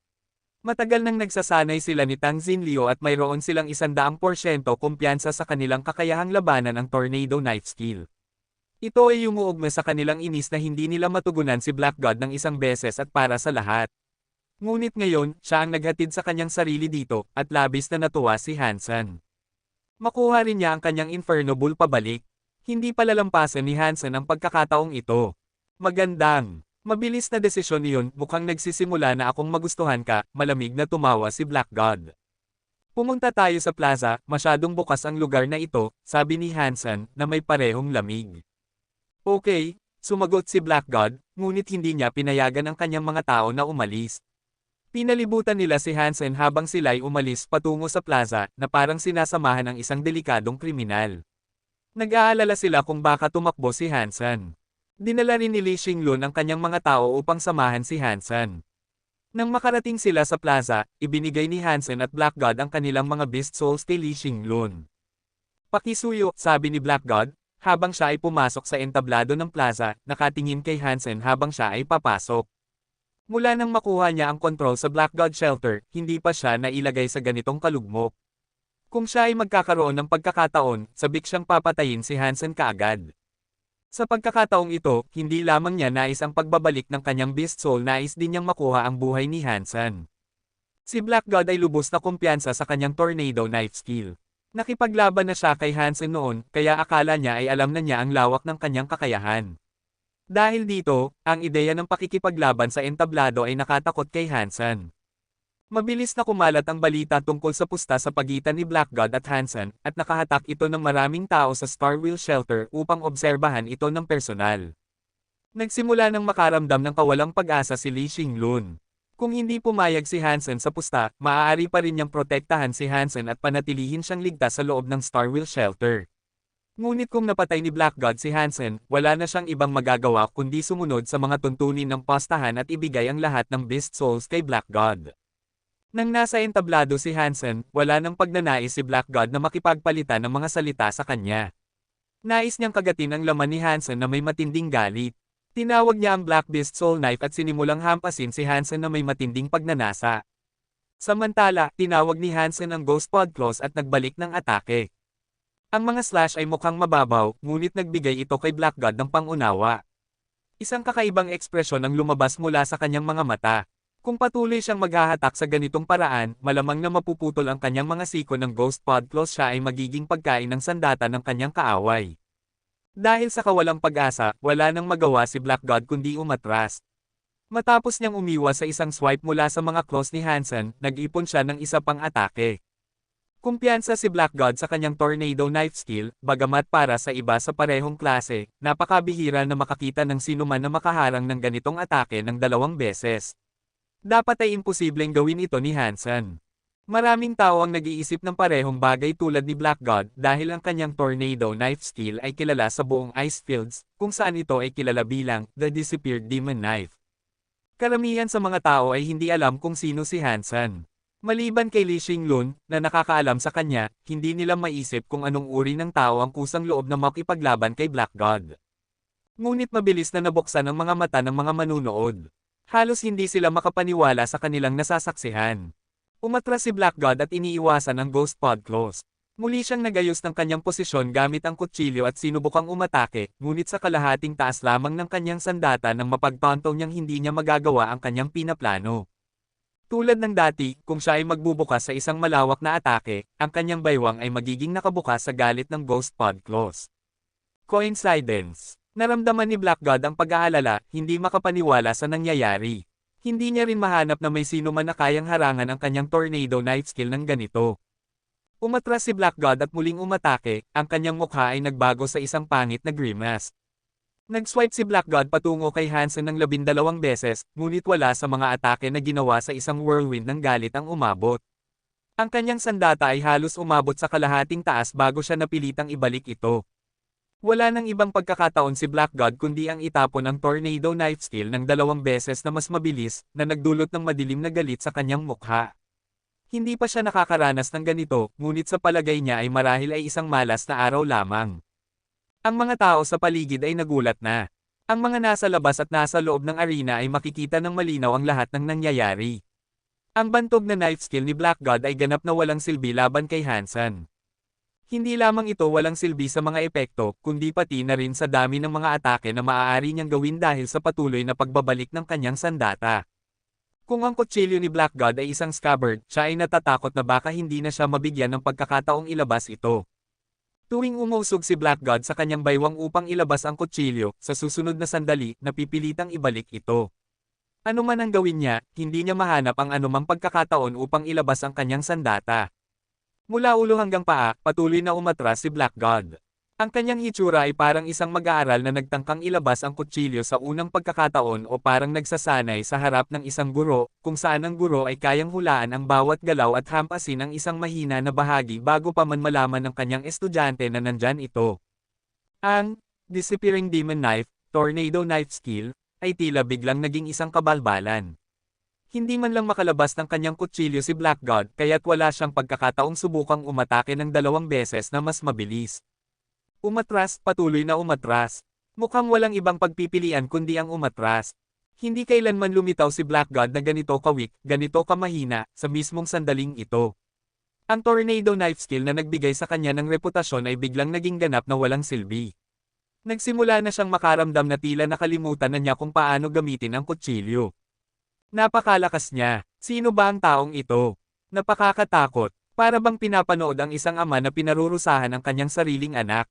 Matagal nang nagsasanay sila ni Tang Xinliu at mayroon silang 100% kumpiyansa sa kanilang kakayahang labanan ang Tornado Knife skill. Ito ay umuugma sa kanilang inis na hindi nila matugunan si Black God ng isang beses at para sa lahat. Ngunit ngayon, siya ang naghatid sa kanyang sarili dito, at labis na natuwa si Hansen. Makuha rin niya ang kanyang Inferno Bull pabalik. Hindi palalampasan ni Hansen ang pagkakataong ito. Magandang. Mabilis na desisyon niyon, mukhang nagsisimula na akong magustuhan ka, malamig na tumawa si Black God. Pumunta tayo sa plaza, masyadong bukas ang lugar na ito, sabi ni Hansen, na may parehong lamig. Okay, sumagot si Black God, ngunit hindi niya pinayagan ang kanyang mga tao na umalis. Pinalibutan nila si Hansen habang sila'y umalis patungo sa plaza, na parang sinasamahan ng isang delikadong kriminal. Nag-aalala sila kung baka tumakbo si Hansen. Dinala rin ni Lee Xinglun ang kanyang mga tao upang samahan si Hansen. Nang makarating sila sa plaza, ibinigay ni Hansen at Black God ang kanilang mga Beast Souls kay Lee Xinglun. Pakisuyo, sabi ni Black God, habang siya ay pumasok sa entablado ng plaza, nakatingin kay Hansen habang siya ay papasok. Mula nang makuha niya ang kontrol sa Black God Shelter, hindi pa siya nailagay sa ganitong kalugmok. Kung siya ay magkakaroon ng pagkakataon, sabik siyang papatayin si Hansen kaagad. Sa pagkakataong ito, hindi lamang niya nais ang pagbabalik ng kanyang Beast Soul, nais din niyang makuha ang buhay ni Hansen. Si Black God ay lubos na kumpiyansa sa kanyang Tornado Knife skill. Nakipaglaban na siya kay Hansen noon, kaya akala niya ay alam na niya ang lawak ng kanyang kakayahan. Dahil dito, ang ideya ng pakikipaglaban sa entablado ay nakatakot kay Hansen. Mabilis na kumalat ang balita tungkol sa pusta sa pagitan ni Black God at Hansen, at nakahatak ito ng maraming tao sa Starwheel Shelter upang obserbahan ito ng personal. Nagsimula ng makaramdam ng kawalang pag-asa si Lee Xinglun. Kung hindi pumayag si Hansen sa pusta, maaari pa rin niyang protektahan si Hansen at panatilihin siyang ligtas sa loob ng Starwheel Shelter. Ngunit kung napatay ni Black God si Hansen, wala na siyang ibang magagawa kundi sumunod sa mga tuntunin ng pustahan at ibigay ang lahat ng Beast Souls kay Black God. Nang nasa entablado si Hansen, wala nang pagnanais si Black God na makipagpalitan ng mga salita sa kanya. Nais niyang kagatin ang laman ni Hansen na may matinding galit. Tinawag niya ang Black Beast Soul Knife at sinimulang hampasin si Hansen na may matinding pagnanasa. Samantala, tinawag ni Hansen ang Ghost Pod Claws at nagbalik ng atake. Ang mga slash ay mukhang mababaw, ngunit nagbigay ito kay Black God ng pangunawa. Isang kakaibang ekspresyon ang lumabas mula sa kanyang mga mata. Kung patuloy siyang maghahatak sa ganitong paraan, malamang na mapuputol ang kanyang mga siko ng Ghost Pod Claws, siya ay magiging pagkain ng sandata ng kanyang kaaway. Dahil sa kawalang pag-asa, wala nang magawa si Black God kundi umatras. Matapos niyang umiwas sa isang swipe mula sa mga claws ni Hansen, nag-ipon siya ng isa pang atake. Kumpiyansa si Black God sa kanyang Tornado Knife skill, bagamat para sa iba sa parehong klase, napakabihira na makakita ng sinuman na makaharang ng ganitong atake ng 2 beses. Dapat ay imposibleng gawin ito ni Hansen. Maraming tao ang nag-iisip ng parehong bagay tulad ni Black God dahil ang kanyang Tornado Knife skill ay kilala sa buong Ice Fields, kung saan ito ay kilala bilang The Disappeared Demon Knife. Karamihan sa mga tao ay hindi alam kung sino si Hansen. Maliban kay Lee Xinglun, na nakakaalam sa kanya, hindi nila maisip kung anong uri ng tao ang kusang loob na makipaglaban kay Black God. Ngunit mabilis na nabuksan ang mga mata ng mga manunood. Halos hindi sila makapaniwala sa kanilang nasasaksihan. Umatras si Black God at iniiwasan ang Ghost Pod Claws. Muli siyang nagayos ng kanyang posisyon gamit ang kutsilyo at sinubukang umatake, ngunit sa kalahating taas lamang ng kanyang sandata nang mapagtanto niyang hindi niya magagawa ang kanyang pinaplano. Tulad ng dati, kung siya ay magbubukas sa isang malawak na atake, ang kanyang baywang ay magiging nakabukas sa galit ng Ghost Pod Claws. Coincidence. Naramdaman ni Black God ang pag-aalala, hindi makapaniwala sa nangyayari. Hindi niya rin mahanap na may sino man na kayang harangan ang kanyang Tornado Knife skill ng ganito. Umatras si Black God at muling umatake, ang kanyang mukha ay nagbago sa isang pangit na grimace. Nag-swipe si Black God patungo kay Hansen ng 12 beses, ngunit wala sa mga atake na ginawa sa isang whirlwind ng galit ang umabot. Ang kanyang sandata ay halos umabot sa kalahating taas bago siya napilitang ibalik ito. Wala nang ibang pagkakataon si Black God kundi ang itapon ang Tornado Knife skill ng 2 beses na mas mabilis, na nagdulot ng madilim na galit sa kanyang mukha. Hindi pa siya nakakaranas ng ganito, ngunit sa palagay niya ay marahil ay isang malas na araw lamang. Ang mga tao sa paligid ay nagulat na. Ang mga nasa labas at nasa loob ng arena ay makikita ng malinaw ang lahat ng nangyayari. Ang bantog na knife skill ni Black God ay ganap na walang silbi laban kay Hansen. Hindi lamang ito walang silbi sa mga epekto, kundi pati na rin sa dami ng mga atake na maaari niyang gawin dahil sa patuloy na pagbabalik ng kanyang sandata. Kung ang kutsilyo ni Black God ay isang scabbard, siya ay natatakot na baka hindi na siya mabigyan ng pagkakataong ilabas ito. Tuwing umusog si Black God sa kanyang baywang upang ilabas ang kutsilyo, sa susunod na sandali, napipilitang ibalik ito. Ano man ang gawin niya, hindi niya mahanap ang anumang pagkakataon upang ilabas ang kanyang sandata. Mula ulo hanggang paa, patuloy na umatras si Black God. Ang kanyang hitsura ay parang isang mag-aaral na nagtangkang ilabas ang kutsilyo sa unang pagkakataon o parang nagsasanay sa harap ng isang guro, kung saan ang guro ay kayang hulaan ang bawat galaw at hampasin ang isang mahina na bahagi bago pa man malaman ng kanyang estudyante na nandyan ito. Ang Disappearing Demon Knife, Tornado Knife Skill, ay tila biglang naging isang kabalbalan. Hindi man lang makalabas ng kanyang kutsilyo si Black God kaya't wala siyang pagkakataong subukang umatake ng 2 beses na mas mabilis. Umatras, patuloy na umatras. Mukhang walang ibang pagpipilian kundi ang umatras. Hindi kailanman lumitaw si Black God na ganito ka-weak, ganito kamahina, sa mismong sandaling ito. Ang Tornado Knife skill na nagbigay sa kanya ng reputasyon ay biglang naging ganap na walang silbi. Nagsimula na siyang makaramdam na tila nakalimutan na niya kung paano gamitin ang kutsilyo. Napakalakas niya. Sino ba ang taong ito? Napakakatakot. Para bang pinapanood ang isang ama na pinarurusahan ang kanyang sariling anak.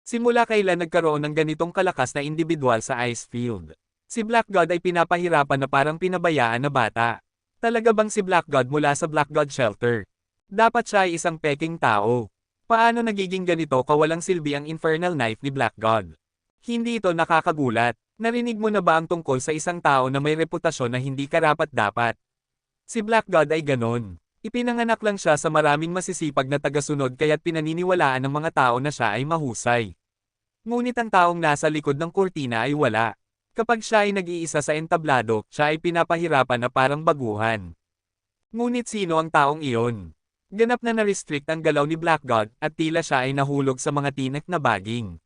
Simula kailan nagkaroon ng ganitong kalakas na individual sa ice field? Si Black God ay pinapahirapan na parang pinabayaan na bata. Talaga bang si Black God mula sa Black God Shelter? Dapat siya ay isang peking tao. Paano nagiging ganito kawalang silbi ang Infernal Knife ni Black God? Hindi ito nakakagulat. Narinig mo na ba ang tungkol sa isang tao na may reputasyon na hindi karapat-dapat? Si Black God ay ganon. Ipinanganak lang siya sa maraming masisipag na tagasunod kaya't pinaniniwalaan ng mga tao na siya ay mahusay. Ngunit ang taong nasa likod ng kurtina ay wala. Kapag siya ay nag-iisa sa entablado, siya ay pinapahirapan na parang baguhan. Ngunit sino ang taong iyon? Ganap na na-restrict ang galaw ni Black God at tila siya ay nahulog sa mga tinak na baging.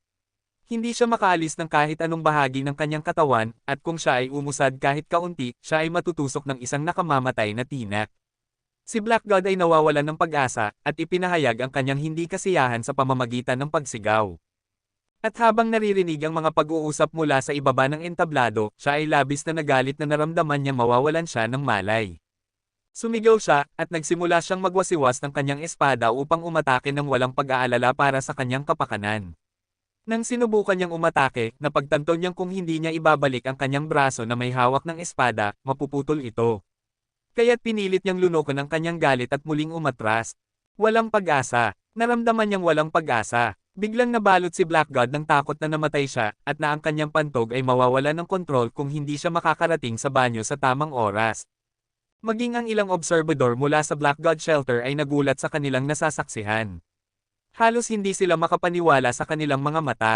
Hindi siya makaalis ng kahit anong bahagi ng kanyang katawan, at kung siya ay umusad kahit kaunti, siya ay matutusok ng isang nakamamatay na tinak. Si Black God ay nawawalan ng pag-asa, at ipinahayag ang kanyang hindi kasiyahan sa pamamagitan ng pagsigaw. At habang naririnig ang mga pag-uusap mula sa ibaba ng entablado, siya ay labis na nagalit na naramdaman niya mawawalan siya ng malay. Sumigaw siya, at nagsimula siyang magwasiwas ng kanyang espada upang umatake ng walang pag-aalala para sa kanyang kapakanan. Nang sinubukan niyang umatake, napagtanto niyang kung hindi niya ibabalik ang kanyang braso na may hawak ng espada, mapuputol ito. Kaya't pinilit niyang lunukin ang kanyang galit at muling umatras. Walang pag-asa. Naramdaman niyang walang pag-asa. Biglang nabalot si Black God ng takot na namatay siya, at na ang kanyang pantog ay mawawalan ng kontrol kung hindi siya makakarating sa banyo sa tamang oras. Maging ang ilang obserbador mula sa Black God Shelter ay nagulat sa kanilang nasasaksihan. Halos hindi sila makapaniwala sa kanilang mga mata.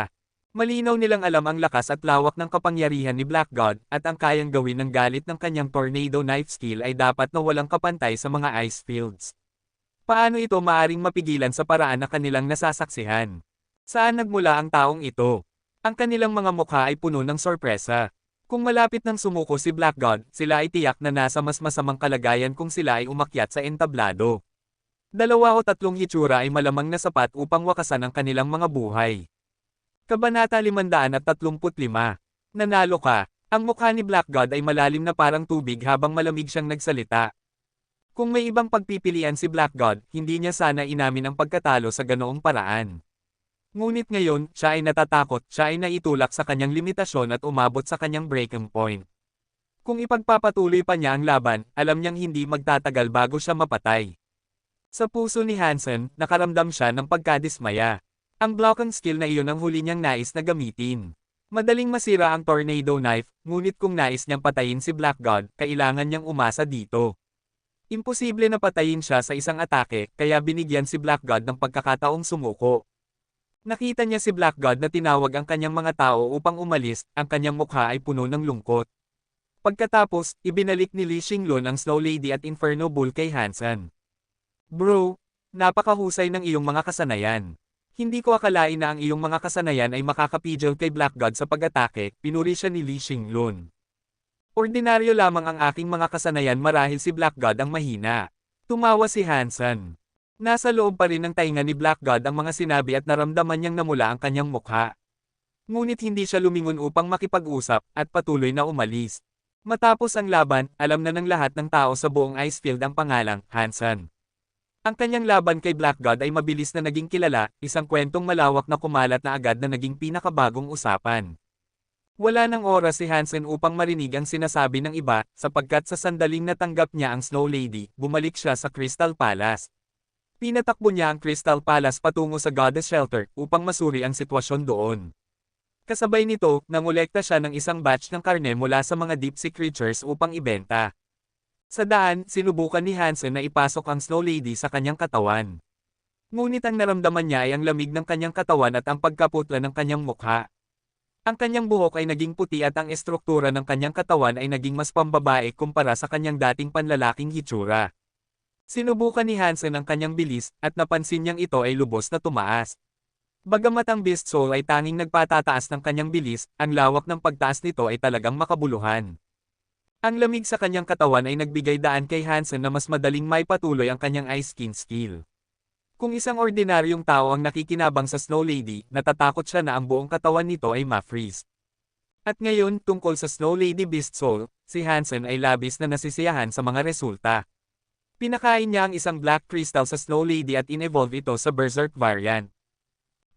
Malinaw nilang alam ang lakas at lawak ng kapangyarihan ni Black God, at ang kayang gawin ng galit ng kanyang Tornado Knife skill ay dapat na walang kapantay sa mga ice fields. Paano ito maaring mapigilan sa paraan na kanilang nasasaksihan? Saan nagmula ang taong ito? Ang kanilang mga mukha ay puno ng sorpresa. Kung malapit nang sumuko si Black God, sila ay tiyak na nasa mas masamang kalagayan kung sila ay umakyat sa entablado. Dalawa o tatlong hitsura ay malamang na sapat upang wakasan ang kanilang mga buhay. Kabanata 535. Nanalo ka. Ang mukha ni Black God ay malalim na parang tubig habang malamig siyang nagsalita. Kung may ibang pagpipilian si Black God, hindi niya sana inamin ang pagkatalo sa ganoong paraan. Ngunit ngayon, siya ay natatakot, siya ay naitulak sa kanyang limitasyon at umabot sa kanyang breaking point. Kung ipagpapatuloy pa niya ang laban, alam niyang hindi magtatagal bago siya mapatay. Sa puso ni Hansen, nakaramdam siya ng pagkadismaya. Ang blocking skill na iyon ang huli niyang nais na gamitin. Madaling masira ang tornado knife, ngunit kung nais niyang patayin si Black God, kailangan niyang umasa dito. Imposible na patayin siya sa isang atake, kaya binigyan si Black God ng pagkakataong sumuko. Nakita niya si Black God na tinawag ang kanyang mga tao upang umalis, ang kanyang mukha ay puno ng lungkot. Pagkatapos, ibinalik ni Lee Xinglun ang Snow Lady at Inferno Bull kay Hansen. Bro, napakahusay ng iyong mga kasanayan. Hindi ko akalain na ang iyong mga kasanayan ay makakapigil kay Black God sa pag-atake, pinuri siya ni Lee Xinglun. Ordinaryo lamang ang aking mga kasanayan marahil si Black God ang mahina. Tumawa si Hansen. Nasa loob pa rin ng tainga ni Black God ang mga sinabi at naramdaman niyang namula ang kanyang mukha. Ngunit hindi siya lumingon upang makipag-usap at patuloy na umalis. Matapos ang laban, alam na ng lahat ng tao sa buong Icefield ang pangalang Hansen. Ang kanyang laban kay Black God ay mabilis na naging kilala, isang kwentong malawak na kumalat na agad na naging pinakabagong usapan. Wala nang oras si Hansen upang marinig ang sinasabi ng iba, sapagkat sa sandaling natanggap niya ang Snow Lady, bumalik siya sa Crystal Palace. Pinatakbo niya ang Crystal Palace patungo sa Goddess Shelter upang masuri ang sitwasyon doon. Kasabay nito, nangolekta siya ng isang batch ng karne mula sa mga deep sea creatures upang ibenta. Sa daan, sinubukan ni Hansen na ipasok ang Snow Lady sa kanyang katawan. Ngunit ang naramdaman niya ay ang lamig ng kanyang katawan at ang pagkaputla ng kanyang mukha. Ang kanyang buhok ay naging puti at ang estruktura ng kanyang katawan ay naging mas pambabae kumpara sa kanyang dating panlalaking hitsura. Sinubukan ni Hansen ang kanyang bilis, at napansin niyang ito ay lubos na tumaas. Bagamat ang Beast Soul ay tanging nagpatataas ng kanyang bilis, ang lawak ng pagtaas nito ay talagang makabuluhan. Ang lamig sa kanyang katawan ay nagbigay daan kay Hansen na mas madaling maipatuloy ang kanyang ice skin skill. Kung isang ordinaryong tao ang nakikinabang sa Snow Lady, natatakot siya na ang buong katawan nito ay ma-freeze. At ngayon, tungkol sa Snow Lady Beast Soul, si Hansen ay labis na nasisiyahan sa mga resulta. Pinakain niya ang isang Black Crystal sa Snow Lady at in-evolve ito sa Berserk variant.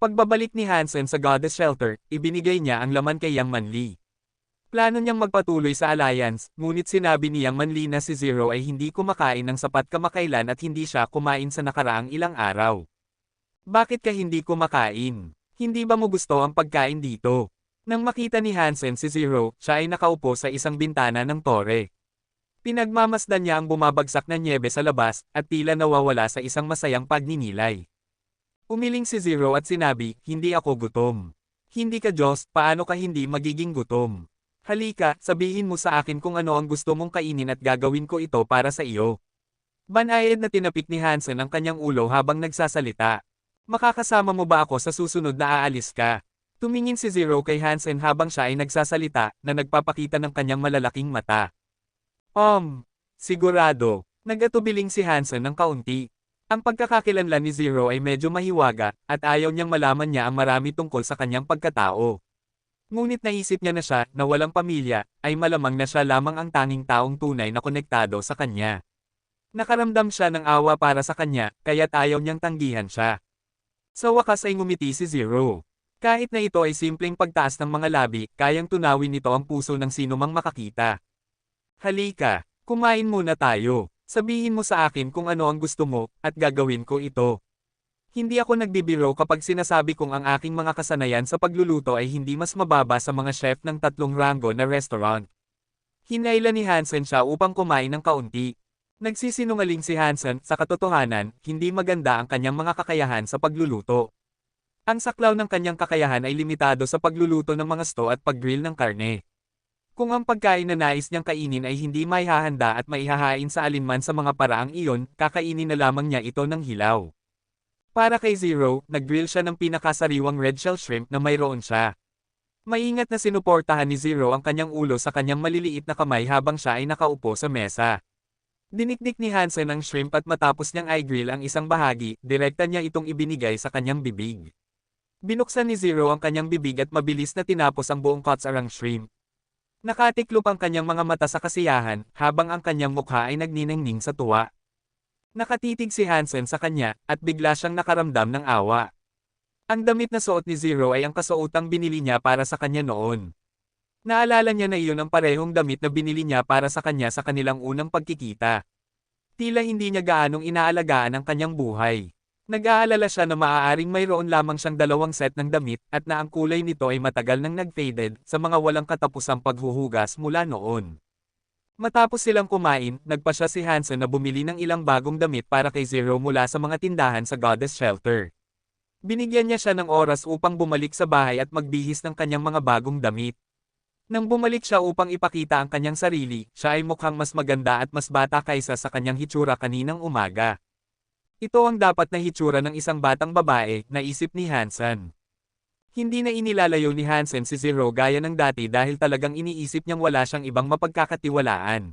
Pagbabalik ni Hansen sa Goddess Shelter, ibinigay niya ang laman kay Yang Manli. Plano niyang magpatuloy sa alliance, ngunit sinabi ni Yang Manli na si Zero ay hindi kumakain ng sapat kamakailan at hindi siya kumain sa nakaraang ilang araw. Bakit ka hindi kumakain? Hindi ba mo gusto ang pagkain dito? Nang makita ni Hansen si Zero, siya ay nakaupo sa isang bintana ng tore. Pinagmamasdan niya ang bumabagsak na nyebe sa labas, at tila nawawala sa isang masayang pagninilay. Umiling si Zero at sinabi, hindi ako gutom. Hindi ka Diyos, paano ka hindi magiging gutom? Halika, sabihin mo sa akin kung ano ang gusto mong kainin at gagawin ko ito para sa iyo. Banayad na tinapik ni Hansen ang kanyang ulo habang nagsasalita. Makakasama mo ba ako sa susunod na aalis ka? Tumingin si Zero kay Hansen habang siya ay nagsasalita, na nagpapakita ng kanyang malalaking mata. Sigurado. Nagatubiling si Hansen ng kaunti. Ang pagkakakilanlan ni Zero ay medyo mahiwaga, at ayaw niyang malaman niya ang marami tungkol sa kanyang pagkatao. Ngunit naisip niya na siya, na walang pamilya, ay malamang na siya lamang ang tanging taong tunay na konektado sa kanya. Nakaramdam siya ng awa para sa kanya, kaya't ayaw niyang tanggihan siya. Sa wakas ay ngumiti si Zero. Kahit na ito ay simpleng pagtaas ng mga labi, kayang tunawin nito ang puso ng sinumang makakita. Halika, kumain muna tayo. Sabihin mo sa akin kung ano ang gusto mo, at gagawin ko ito. Hindi ako nagbibiro kapag sinasabi kong ang aking mga kasanayan sa pagluluto ay hindi mas mababa sa mga chef ng 3 ranggo na restaurant. Hinayla ni Hansen siya upang kumain ng kaunti. Nagsisinungaling si Hansen, sa katotohanan, hindi maganda ang kanyang mga kakayahan sa pagluluto. Ang saklaw ng kanyang kakayahan ay limitado sa pagluluto ng mga stew at pag-grill ng karne. Kung ang pagkain na nais niyang kainin ay hindi maihahanda at maihahain sa alinman sa mga paraang iyon, kakainin na lamang niya ito ng hilaw. Para kay Zero, nag-grill siya ng pinakasariwang red shell shrimp na mayroon siya. Maingat na sinuportahan ni Zero ang kanyang ulo sa kanyang maliliit na kamay habang siya ay nakaupo sa mesa. Dinikdik ni Hansen ang shrimp at matapos niyang i-grill ang isang bahagi, direkta niya itong ibinigay sa kanyang bibig. Binuksan ni Zero ang kanyang bibig at mabilis na tinapos ang buong kotsarang shrimp. Nakatiklop ang kanyang mga mata sa kasiyahan, habang ang kanyang mukha ay nagniningning sa tuwa. Nakatitig si Hansen sa kanya, at bigla siyang nakaramdam ng awa. Ang damit na suot ni Zero ay ang kasuotang binili niya para sa kanya noon. Naalala niya na iyon ang parehong damit na binili niya para sa kanya sa kanilang unang pagkikita. Tila hindi niya gaanong inaalagaan ang kanyang buhay. Nag-aalala siya na maaaring mayroon lamang siyang dalawang set ng damit at na ang kulay nito ay matagal nang nag-faded sa mga walang katapusang paghuhugas mula noon. Matapos silang kumain, nagpasya si Hansen na bumili ng ilang bagong damit para kay Zero mula sa mga tindahan sa Goddess Shelter. Binigyan niya siya ng oras upang bumalik sa bahay at magbihis ng kanyang mga bagong damit. Nang bumalik siya upang ipakita ang kanyang sarili, siya ay mukhang mas maganda at mas bata kaysa sa kanyang hitsura kaninang umaga. Ito ang dapat na hitsura ng isang batang babae, naisip ni Hansen. Hindi na inilalayo ni Hansen si Zero gaya ng dati dahil talagang iniisip niyang wala siyang ibang mapagkakatiwalaan.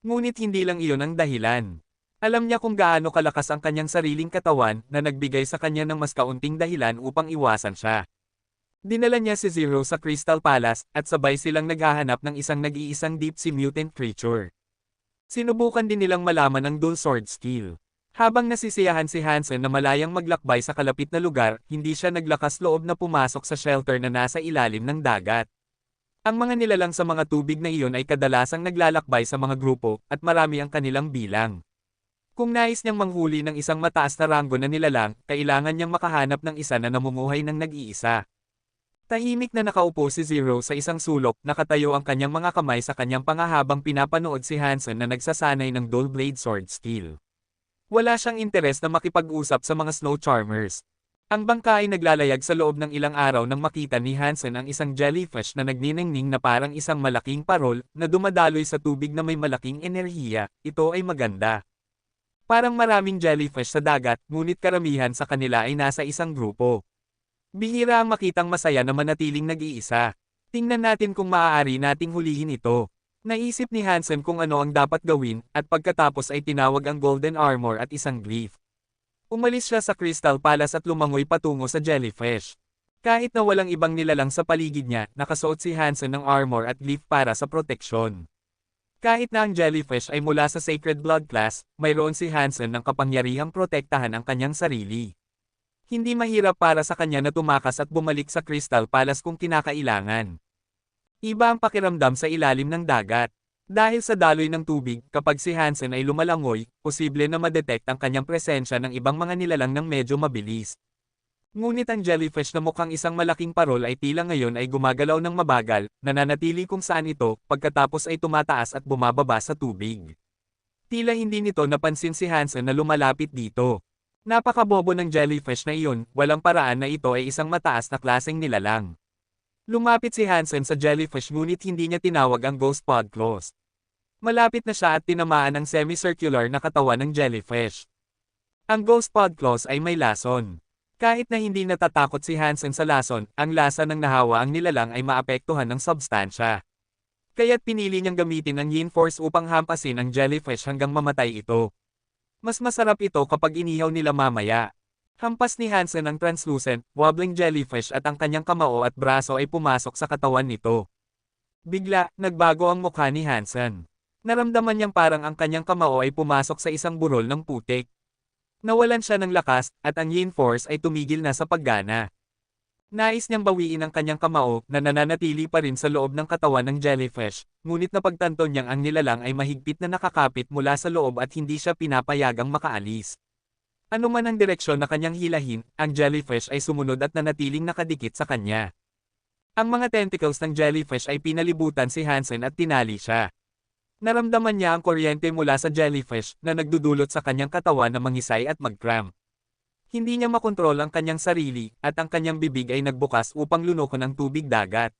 Ngunit hindi lang iyon ang dahilan. Alam niya kung gaano kalakas ang kanyang sariling katawan na nagbigay sa kanya ng mas kaunting dahilan upang iwasan siya. Dinala niya si Zero sa Crystal Palace at sabay silang naghahanap ng isang nag-iisang deep sea mutant creature. Sinubukan din nilang malaman ang dual sword skill. Habang nasisiyahan si Hansen na malayang maglakbay sa kalapit na lugar, hindi siya naglakas loob na pumasok sa shelter na nasa ilalim ng dagat. Ang mga nilalang sa mga tubig na iyon ay kadalasang naglalakbay sa mga grupo, at marami ang kanilang bilang. Kung nais niyang manghuli ng isang mataas na ranggo na nilalang, kailangan niyang makahanap ng isa na namumuhay ng nag-iisa. Tahimik na nakaupo si Zero sa isang sulok, nakatayo ang kanyang mga kamay sa kanyang panga habang pinapanood si Hansen na nagsasanay ng dual blade sword skill. Wala siyang interes na makipag-usap sa mga snow charmers. Ang bangka ay naglalayag sa loob ng ilang araw nang makita ni Hansen ang isang jellyfish na nagniningning na parang isang malaking parol na dumadaloy sa tubig na may malaking enerhiya. Ito ay maganda. Parang maraming jellyfish sa dagat, ngunit karamihan sa kanila ay nasa isang grupo. Bihira ang makitang masaya na manatiling nag-iisa. Tingnan natin kung maaari nating hulihin ito. Naisip ni Hansen kung ano ang dapat gawin, at pagkatapos ay tinawag ang Golden Armor at isang glyph. Umalis siya sa Crystal Palace at lumangoy patungo sa jellyfish. Kahit na walang ibang nilalang sa paligid niya, nakasuot si Hansen ng armor at glyph para sa proteksyon. Kahit na ang jellyfish ay mula sa Sacred Blood class, mayroon si Hansen ng kapangyarihang protektahan ang kanyang sarili. Hindi mahirap para sa kanya na tumakas at bumalik sa Crystal Palace kung kinakailangan. Iba ang pakiramdam sa ilalim ng dagat. Dahil sa daloy ng tubig, kapag si Hansen ay lumalangoy, posible na madetect ang kanyang presensya ng ibang mga nilalang ng medyo mabilis. Ngunit ang jellyfish na mukhang isang malaking parol ay tila ngayon ay gumagalaw ng mabagal, nananatili kung saan ito, pagkatapos ay tumataas at bumababa sa tubig. Tila hindi nito napansin si Hansen na lumalapit dito. Napakabobo ng jellyfish na iyon, walang paraan na ito ay isang mataas na klaseng nilalang. Lumapit si Hansen sa jellyfish ngunit hindi niya tinawag ang ghost pod claws. Malapit na siya at tinamaan ang semicircular na katawan ng jellyfish. Ang ghost pod claws ay may lason. Kahit na hindi natatakot si Hansen sa lason, ang lasa ng nahawa ang nilalang ay maapektuhan ng substansya. Kaya't pinili niyang gamitin ang yin force upang hampasin ang jellyfish hanggang mamatay ito. Mas masarap ito kapag inihaw nila mamaya. Hampas ni Hansen ang translucent, wobbling jellyfish at ang kanyang kamao at braso ay pumasok sa katawan nito. Bigla, nagbago ang mukha ni Hansen. Naramdaman niyang parang ang kanyang kamao ay pumasok sa isang burol ng putik. Nawalan siya ng lakas, at ang yin force ay tumigil na sa paggana. Nais niyang bawiin ang kanyang kamao na nananatili pa rin sa loob ng katawan ng jellyfish, ngunit napagtanto niyang ang nilalang ay mahigpit na nakakapit mula sa loob at hindi siya pinapayagang makaalis. Ano man ang direksyon na kanyang hilahin, ang jellyfish ay sumunod at nanatiling nakadikit sa kanya. Ang mga tentacles ng jellyfish ay pinalibutan si Hansen at tinali siya. Naramdaman niya ang kuryente mula sa jellyfish na nagdudulot sa kanyang katawan na mangisay at mag-cramp. Hindi niya makontrol ang kanyang sarili, at ang kanyang bibig ay nagbukas upang lunokon ang tubig dagat.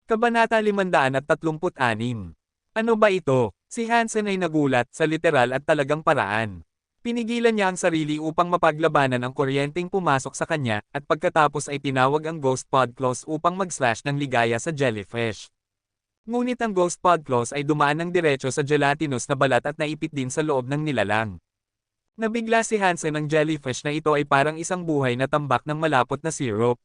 Kabanata 536. Ano ba ito? Si Hansen ay nagulat sa literal at talagang paraan. Pinigilan niya ang sarili upang mapaglabanan ang kuryenteng pumasok sa kanya, at pagkatapos ay tinawag ang ghost pod claws upang mag-slash ng ligaya sa jellyfish. Ngunit ang Ghost Pod Claws ay dumaan ng diretso sa gelatinous na balat at naipit din sa loob ng nilalang. Nabigla si Hansen ng jellyfish na ito ay parang isang buhay na tambak ng malapot na syrup.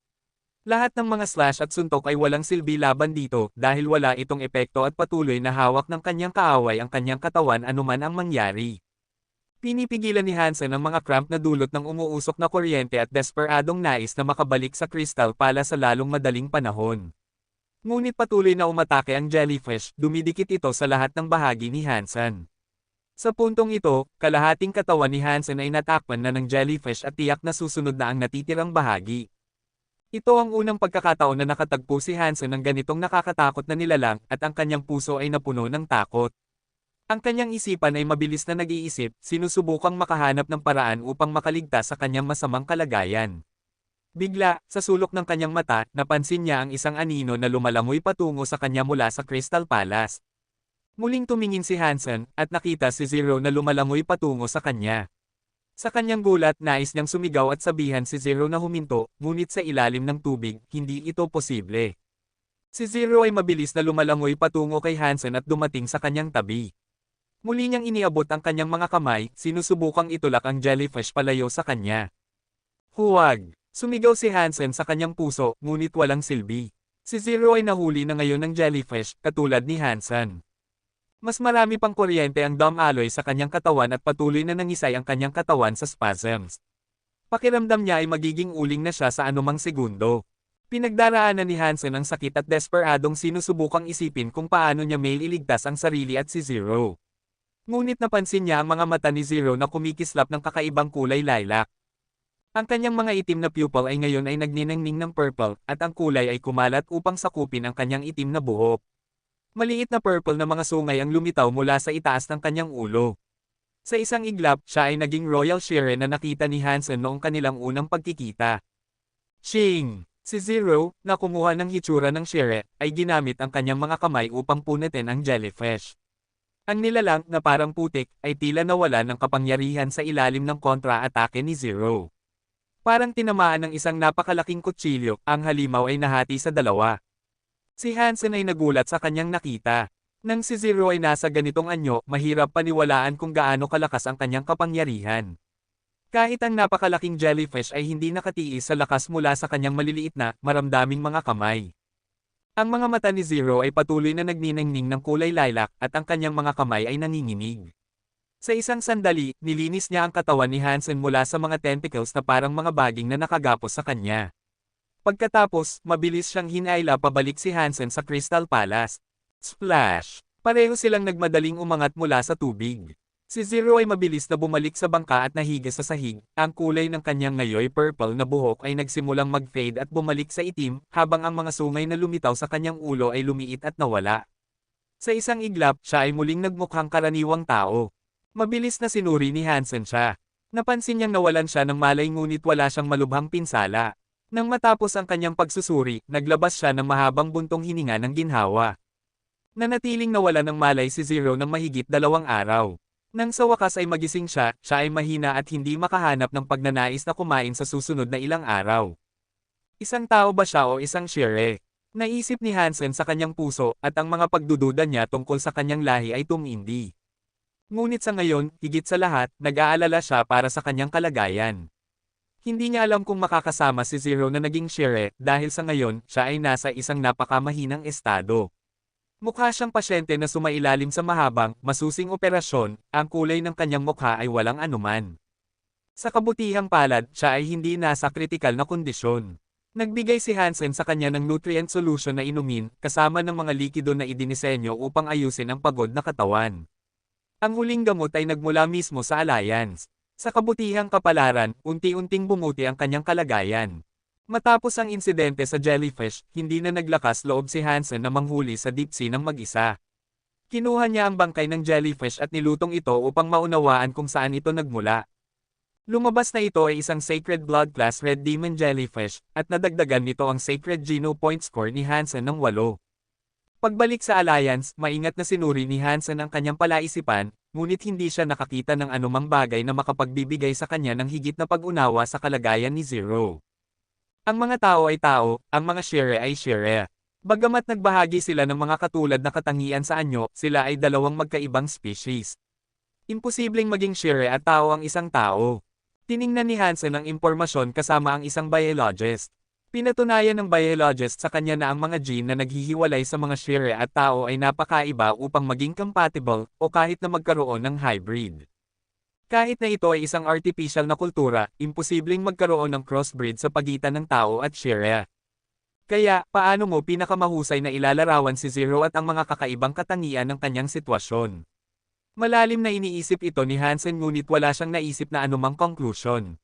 Lahat ng mga slash at suntok ay walang silbi laban dito dahil wala itong epekto at patuloy na hawak ng kanyang kaaway ang kanyang katawan anuman ang mangyari. Pinipigilan ni Hansen ang mga cramp na dulot ng umuusok na kuryente at desperadong nais na makabalik sa Crystal Palace sa lalong madaling panahon. Ngunit patuloy na umatake ang jellyfish, dumidikit ito sa lahat ng bahagi ni Hansen. Sa puntong ito, kalahating katawan ni Hansen ay natakpan na ng jellyfish at tiyak na susunod na ang natitirang bahagi. Ito ang unang pagkakataon na nakatagpo si Hansen ng ganitong nakakatakot na nilalang at ang kanyang puso ay napuno ng takot. Ang kanyang isipan ay mabilis na nag-iisip, sinusubukang makahanap ng paraan upang makaligtas sa kanyang masamang kalagayan. Bigla, sa sulok ng kanyang mata, napansin niya ang isang anino na lumalangoy patungo sa kanya mula sa Crystal Palace. Muling tumingin si Hansen at nakita si Zero na lumalangoy patungo sa kanya. Sa kanyang gulat, nais niyang sumigaw at sabihan si Zero na huminto, ngunit sa ilalim ng tubig, hindi ito posible. Si Zero ay mabilis na lumalangoy patungo kay Hansen at dumating sa kanyang tabi. Muli niyang iniabot ang kanyang mga kamay, sinusubukang itulak ang jellyfish palayo sa kanya. Huwag! Sumigaw si Hansen sa kanyang puso, ngunit walang silbi. Si Zero ay nahuli na ngayon ng jellyfish, katulad ni Hansen. Mas marami pang kuryente ang Dom Alloy sa kanyang katawan at patuloy na nangisay ang kanyang katawan sa spasms. Pakiramdam niya ay magiging uling na siya sa anumang segundo. Pinagdaraanan ni Hansen ang sakit at desperadong sinusubukang isipin kung paano niya may iligtas ang sarili at si Zero. Ngunit napansin niya ang mga mata ni Zero na kumikislap ng kakaibang kulay lilac. Ang kanyang mga itim na pupil ay ngayon ay nagniningning ng purple at ang kulay ay kumalat upang sakupin ang kanyang itim na buhok. Maliit na purple na mga sungay ang lumitaw mula sa itaas ng kanyang ulo. Sa isang iglap, siya ay naging Royal Shire na nakita ni Hansen noong kanilang unang pagkikita. Ching! Si Zero, na kumuha ng hitsura ng Shire, ay ginamit ang kanyang mga kamay upang punitin ang jellyfish. Ang nilalang, na parang putik, ay tila nawala ng kapangyarihan sa ilalim ng kontra-atake ni Zero. Parang tinamaan ng isang napakalaking kutsilyo, ang halimaw ay nahati sa dalawa. Si Hansen ay nagulat sa kanyang nakita. Nang si Zero ay nasa ganitong anyo, mahirap paniwalaan kung gaano kalakas ang kanyang kapangyarihan. Kahit ang napakalaking jellyfish ay hindi nakatiis sa lakas mula sa kanyang maliliit na, maramdaming mga kamay. Ang mga mata ni Zero ay patuloy na nagniningning ng kulay lilac at ang kanyang mga kamay ay nanginginig. Sa isang sandali, nilinis niya ang katawan ni Hansen mula sa mga tentacles na parang mga baging na nakagapos sa kanya. Pagkatapos, mabilis siyang hinayla pabalik si Hansen sa Crystal Palace. Splash! Pareho silang nagmadaling umangat mula sa tubig. Si Zero ay mabilis na bumalik sa bangka at nahiga sa sahig. Ang kulay ng kanyang ngayoy purple na buhok ay nagsimulang mag-fade at bumalik sa itim, habang ang mga sungay na lumitaw sa kanyang ulo ay lumiit at nawala. Sa isang iglap, siya ay muling nagmukhang karaniwang tao. Mabilis na sinuri ni Hansen siya. Napansin niyang nawalan siya ng malay ngunit wala siyang malubhang pinsala. Nang matapos ang kanyang pagsusuri, naglabas siya ng mahabang buntong hininga ng ginhawa. Nanatiling nawala ng malay si Zero ng mahigit 2 araw. Nang sa wakas ay magising siya, siya ay mahina at hindi makahanap ng pagnanais na kumain sa susunod na ilang araw. Isang tao ba siya o isang Shire? Naisip ni Hansen sa kanyang puso, at ang mga pagdududa niya tungkol sa kanyang lahi ay tumindi. Ngunit sa ngayon, higit sa lahat, nag-aalala siya para sa kanyang kalagayan. Hindi niya alam kung makakasama si Zero na naging Shire dahil sa ngayon, siya ay nasa isang napakamahinang estado. Mukha siyang pasyente na sumailalim sa mahabang, masusing operasyon, ang kulay ng kanyang mukha ay walang anuman. Sa kabutihang palad, siya ay hindi nasa kritikal na kondisyon. Nagbigay si Hansen sa kanya ng nutrient solution na inumin, kasama ng mga likido na idinisenyo upang ayusin ang pagod na katawan. Ang huling gamot ay nagmula mismo sa Alliance. Sa kabutihang kapalaran, unti-unting bumuti ang kanyang kalagayan. Matapos ang insidente sa jellyfish, hindi na naglakas loob si Hansen na manghuli sa deep sea ng mag-isa. Kinuha niya ang bangkay ng jellyfish at nilutong ito upang maunawaan kung saan ito nagmula. Lumabas na ito ay isang Sacred Blood Class Red Demon Jellyfish, at nadagdagan nito ang Sacred Geno Point Score ni Hansen ng 8. Pagbalik sa Alliance, maingat na sinuri ni Hansen ang kanyang palaisipan, ngunit hindi siya nakakita ng anumang bagay na makapagbibigay sa kanya ng higit na pag-unawa sa kalagayan ni Zero. Ang mga tao ay tao, ang mga Shire ay Shire. Bagamat nagbahagi sila ng mga katulad na katangian sa anyo, sila ay dalawang magkaibang species. Imposibleng maging Shire at tao ang isang tao. Tiningnan ni Hansen ang impormasyon kasama ang isang biologist. Pinatunayan ng biologist sa kanya na ang mga gene na naghihiwalay sa mga Shire at tao ay napakaiba upang maging compatible o kahit na magkaroon ng hybrid. Kahit na ito ay isang artificial na kultura, imposibleng magkaroon ng crossbreed sa pagitan ng tao at Shire. Kaya, paano mo pinakamahusay na ilalarawan si Zero at ang mga kakaibang katangian ng kanyang sitwasyon? Malalim na iniisip ito ni Hansen ngunit wala siyang naisip na anumang conclusion.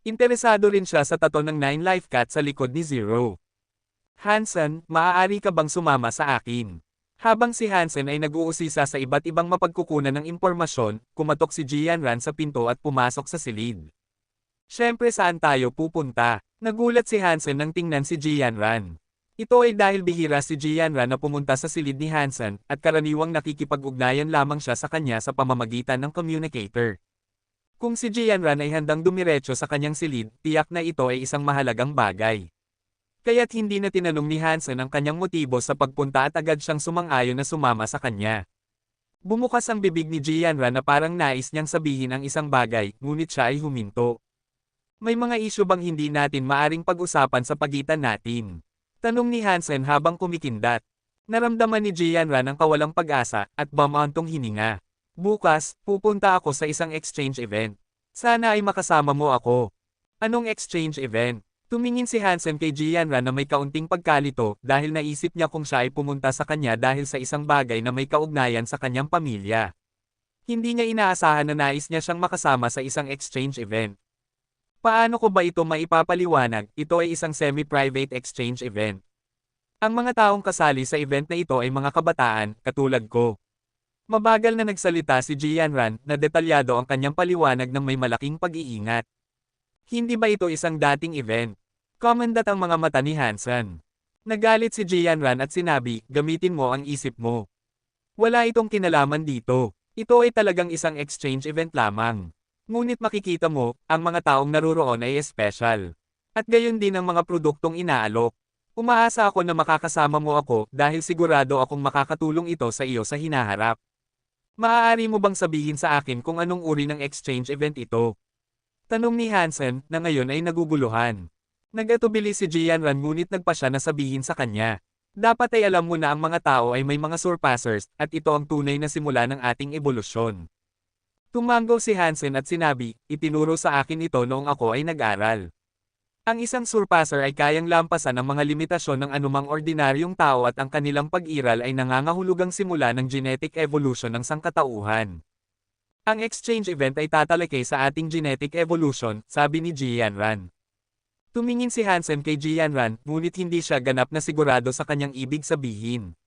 Interesado rin siya sa tato ng 9 life cat sa likod ni Zero. Hansen, maaari ka bang sumama sa akin? Habang si Hansen ay nag-uusisa sa iba't ibang mapagkukunan ng impormasyon, kumatok si Jianran sa pinto at pumasok sa silid. Siyempre saan tayo pupunta? Nagulat si Hansen nang tingnan si Jianran. Ito ay dahil bihira si Jianran na pumunta sa silid ni Hansen at karaniwang nakikipag-ugnayan lamang siya sa kanya sa pamamagitan ng communicator. Kung si Jianran ay handang dumiretso sa kanyang silid, tiyak na ito ay isang mahalagang bagay. Kaya't hindi na tinanong ni Hansen ang kanyang motibo sa pagpunta at agad siyang sumang-ayon na sumama sa kanya. Bumukas ang bibig ni Jianran na parang nais niyang sabihin ang isang bagay, ngunit siya ay huminto. May mga isyu bang hindi natin maaring pag-usapan sa pagitan natin? Tanong ni Hansen habang kumikindat. Naramdaman ni Jianran ang kawalang pag-asa at bumantong hininga. Bukas, pupunta ako sa isang exchange event. Sana ay makasama mo ako. Anong exchange event? Tumingin si Hansen kay Jianran na may kaunting pagkalito dahil naisip niya kung siya ay pumunta sa kanya dahil sa isang bagay na may kaugnayan sa kanyang pamilya. Hindi niya inaasahan na nais niya siyang makasama sa isang exchange event. Paano ko ba ito maipapaliwanag? Ito ay isang semi-private exchange event. Ang mga taong kasali sa event na ito ay mga kabataan, katulad ko. Mabagal na nagsalita si Jianran na detalyado ang kanyang paliwanag ng may malaking pag-iingat. Hindi ba ito isang dating event? Komandat ang mga mata ni Hansen. Nagalit si Jianran at sinabi, gamitin mo ang isip mo. Wala itong kinalaman dito. Ito ay talagang isang exchange event lamang. Ngunit makikita mo, ang mga taong naruroon ay espesyal. At gayon din ang mga produktong inaalok. Umaasa ako na makakasama mo ako dahil sigurado akong makakatulong ito sa iyo sa hinaharap. Maaari mo bang sabihin sa akin kung anong uri ng exchange event ito? Tanong ni Hansen, na ngayon ay naguguluhan. Nag-atubili si Jianran ngunit nagpa siya na sabihin sa kanya. Dapat ay alam mo na ang mga tao ay may mga surpassers, at ito ang tunay na simula ng ating ebolusyon. Tumango si Hansen at sinabi, itinuro sa akin ito noong ako ay nag-aral. Ang isang surpasser ay kayang lampasan ang mga limitasyon ng anumang ordinaryong tao at ang kanilang pag-iral ay nangangahulugang simula ng genetic evolution ng sangkatauhan. Ang exchange event ay tatalakay sa ating genetic evolution, sabi ni Jianran. Tumingin si Hansen kay Jianran, ngunit hindi siya ganap na sigurado sa kanyang ibig sabihin.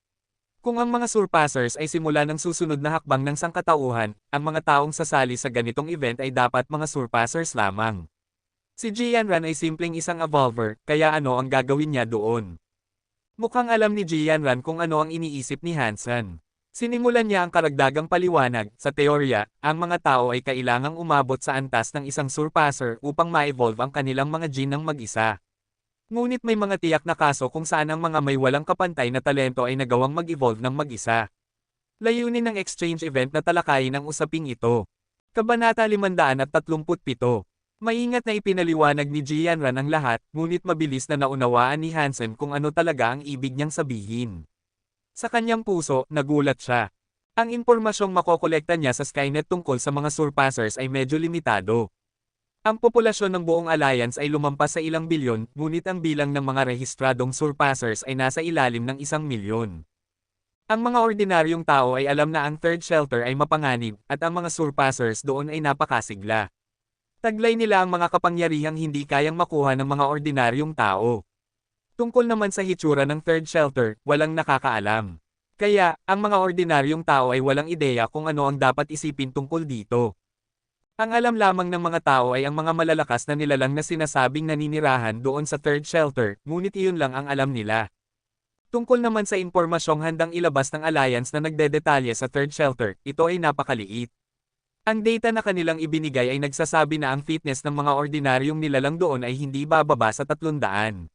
Kung ang mga surpassers ay simula ng susunod na hakbang ng sangkatauhan, ang mga taong sasali sa ganitong event ay dapat mga surpassers lamang. Si Jianran ay simpleng isang evolver, kaya ano ang gagawin niya doon? Mukhang alam ni Jianran kung ano ang iniisip ni Hansen. Sinimulan niya ang karagdagang paliwanag, sa teorya, ang mga tao ay kailangang umabot sa antas ng isang surpasser upang ma-evolve ang kanilang mga gene ng mag-isa. Ngunit may mga tiyak na kaso kung saan ang mga may walang kapantay na talento ay nagawang mag-evolve ng mag-isa. Layunin ng exchange event na talakayin ang usaping ito. Kabanata 537. Maingat na ipinaliwanag ni Jianran ang lahat, ngunit mabilis na naunawaan ni Hansen kung ano talaga ang ibig niyang sabihin. Sa kanyang puso, nagulat siya. Ang impormasyong makokolekta niya sa Skynet tungkol sa mga surpassers ay medyo limitado. Ang populasyon ng buong alliance ay lumampas sa ilang bilyon, ngunit ang bilang ng mga rehistradong surpassers ay nasa ilalim ng 1,000,000. Ang mga ordinaryong tao ay alam na ang third shelter ay mapanganib, at ang mga surpassers doon ay napakasigla. Taglay nila ang mga kapangyarihang hindi kayang makuha ng mga ordinaryong tao. Tungkol naman sa hitsura ng third shelter, walang nakakaalam. Kaya, ang mga ordinaryong tao ay walang ideya kung ano ang dapat isipin tungkol dito. Ang alam lamang ng mga tao ay ang mga malalakas na nilalang na sinasabing naninirahan doon sa third shelter, ngunit iyon lang ang alam nila. Tungkol naman sa impormasyong handang ilabas ng alliance na nagdedetalye sa third shelter, ito ay napakaliit. Ang data na kanilang ibinigay ay nagsasabi na ang fitness ng mga ordinaryong nilalang doon ay hindi bababa sa 300.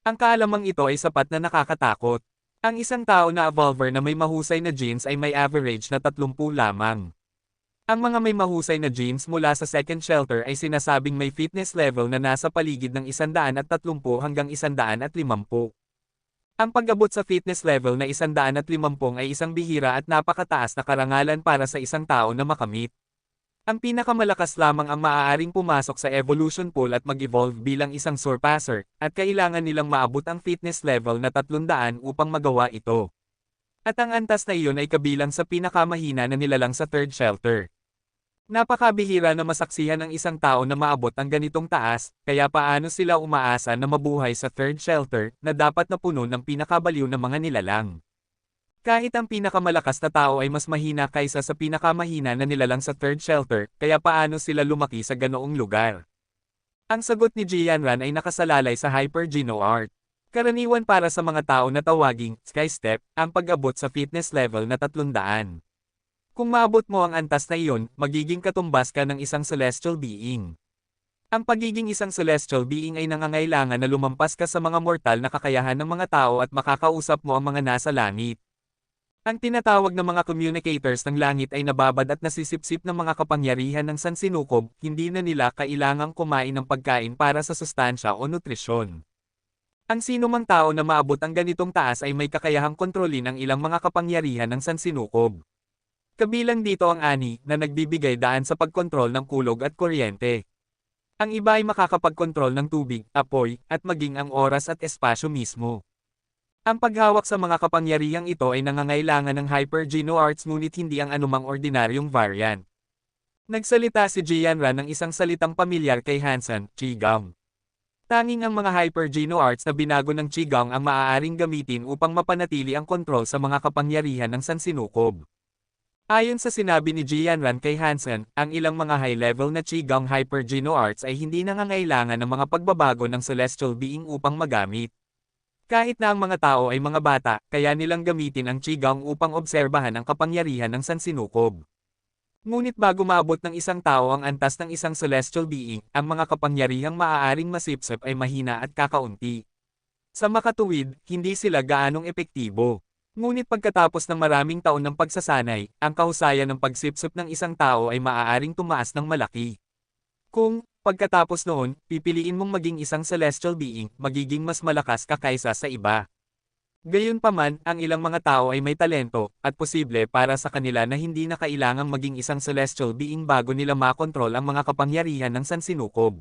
Ang kaalamang ito ay sapat na nakakatakot. Ang isang tao na evolver na may mahusay na genes ay may average na 30 lamang. Ang mga may mahusay na genes mula sa second shelter ay sinasabing may fitness level na nasa paligid ng 130 hanggang 150. Ang pag-abot sa fitness level na 150 ay isang bihira at napakataas na karangalan para sa isang tao na makamit. Ang pinakamalakas lamang ang maaaring pumasok sa evolution pool at mag-evolve bilang isang surpasser, at kailangan nilang maabot ang fitness level na 300 upang magawa ito. At ang antas na iyon ay kabilang sa pinakamahina na nilalang sa third shelter. Napakabihira na masaksihan ng isang tao na maabot ang ganitong taas, kaya paano sila umaasa na mabuhay sa third shelter na dapat na puno ng pinakabaliw na mga nilalang. Kahit ang pinakamalakas na tao ay mas mahina kaysa sa pinakamahina na nilalang sa third shelter, kaya paano sila lumaki sa ganoong lugar? Ang sagot ni Jianran ay nakasalalay sa Hyper-Geno-Art. Karaniwan para sa mga tao na tawaging Sky Step, ang pag-abot sa fitness level na 300. Kung maabot mo ang antas na iyon, magiging katumbas ka ng isang celestial being. Ang pagiging isang celestial being ay nangangailangan na lumampas ka sa mga mortal na kakayahan ng mga tao at makakausap mo ang mga nasa langit. Ang tinatawag na mga communicators ng langit ay nababad at nasisipsip ng mga kapangyarihan ng sansinukob, hindi na nila kailangang kumain ng pagkain para sa sustansya o nutrisyon. Ang sinumang tao na maabot ang ganitong taas ay may kakayahang kontrolin ang ilang mga kapangyarihan ng sansinukob. Kabilang dito ang ani, na nagbibigay daan sa pagkontrol ng kulog at kuryente. Ang iba ay makakapagkontrol ng tubig, apoy, at maging ang oras at espasyo mismo. Ang paghawak sa mga kapangyarihang ito ay nangangailangan ng Hyper-Geno-Arts ngunit hindi ang anumang ordinaryong variant. Nagsalita si Jianran ng isang salitang pamilyar kay Hansen, Qigong. Tanging ang mga Hyper-Geno-Arts na binago ng Qigong ang maaaring gamitin upang mapanatili ang kontrol sa mga kapangyarihan ng sansinukob. Ayon sa sinabi ni Jianran kay Hansen, ang ilang mga high-level na Qigong Hyper-Geno-Arts ay hindi nangangailangan ng mga pagbabago ng celestial being upang magamit. Kahit na ang mga tao ay mga bata, kaya nilang gamitin ang Qigong upang obserbahan ang kapangyarihan ng sansinukob. Ngunit bago maabot ng isang tao ang antas ng isang celestial being, ang mga kapangyarihang maaaring masipsip ay mahina at kakaunti. Sa makatuwid, hindi sila gaanong epektibo. Ngunit pagkatapos ng maraming taon ng pagsasanay, ang kahusayan ng pagsipsip ng isang tao ay maaaring tumaas ng malaki. Kung, pagkatapos noon, pipiliin mong maging isang celestial being, magiging mas malakas ka kaysa sa iba. Gayunpaman, ang ilang mga tao ay may talento, at posible para sa kanila na hindi na kailangang maging isang celestial being bago nila makontrol ang mga kapangyarihan ng sansinukob.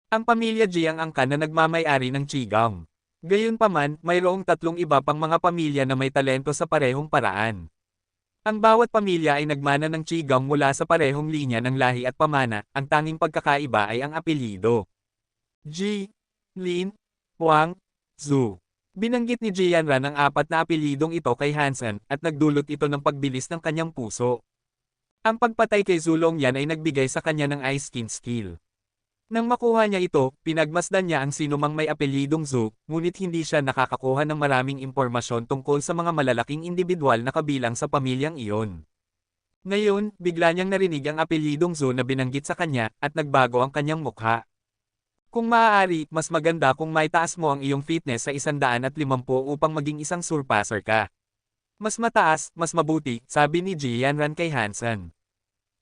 Ang pamilya Ji ang angkan na nagmamay-ari ng Qigong. Gayunpaman, mayroong 3 iba pang mga pamilya na may talento sa parehong paraan. Ang bawat pamilya ay nagmana ng Qigong mula sa parehong linya ng lahi at pamana, ang tanging pagkakaiba ay ang apelyido. Ji, Lin, Huang, Zhu. Binanggit ni Jianran ang 4 na apelyidong ito kay Hansen, at nagdulot ito ng pagbilis ng kanyang puso. Ang pagpatay kay Zulong yan ay nagbigay sa kanya ng Ice Skin skill. Nang makuha niya ito, pinagmasdan niya ang sinumang may apelyidong Zhu, ngunit hindi siya nakakakuha ng maraming impormasyon tungkol sa mga malalaking indibidwal na kabilang sa pamilyang iyon. Ngayon, bigla niyang narinig ang apelyidong Zhu na binanggit sa kanya, at nagbago ang kanyang mukha. Kung maaari, mas maganda kung maitaas mo ang iyong fitness sa 150 upang maging isang surpasser ka. Mas mataas, mas mabuti, sabi ni Jianran kay Hansen.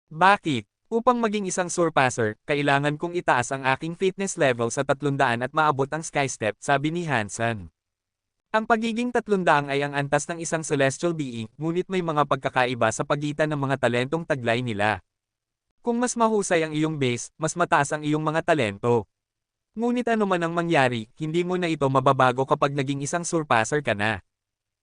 Bakit? Upang maging isang surpasser, kailangan kong itaas ang aking fitness level sa 300 at maabot ang Sky Step, sabi ni Hansen. Ang pagiging 300 ay ang antas ng isang celestial being, ngunit may mga pagkakaiba sa pagitan ng mga talentong taglay nila. Kung mas mahusay ang iyong base, mas mataas ang iyong mga talento. Ngunit ano man ang mangyari, hindi mo na ito mababago kapag naging isang surpasser ka na.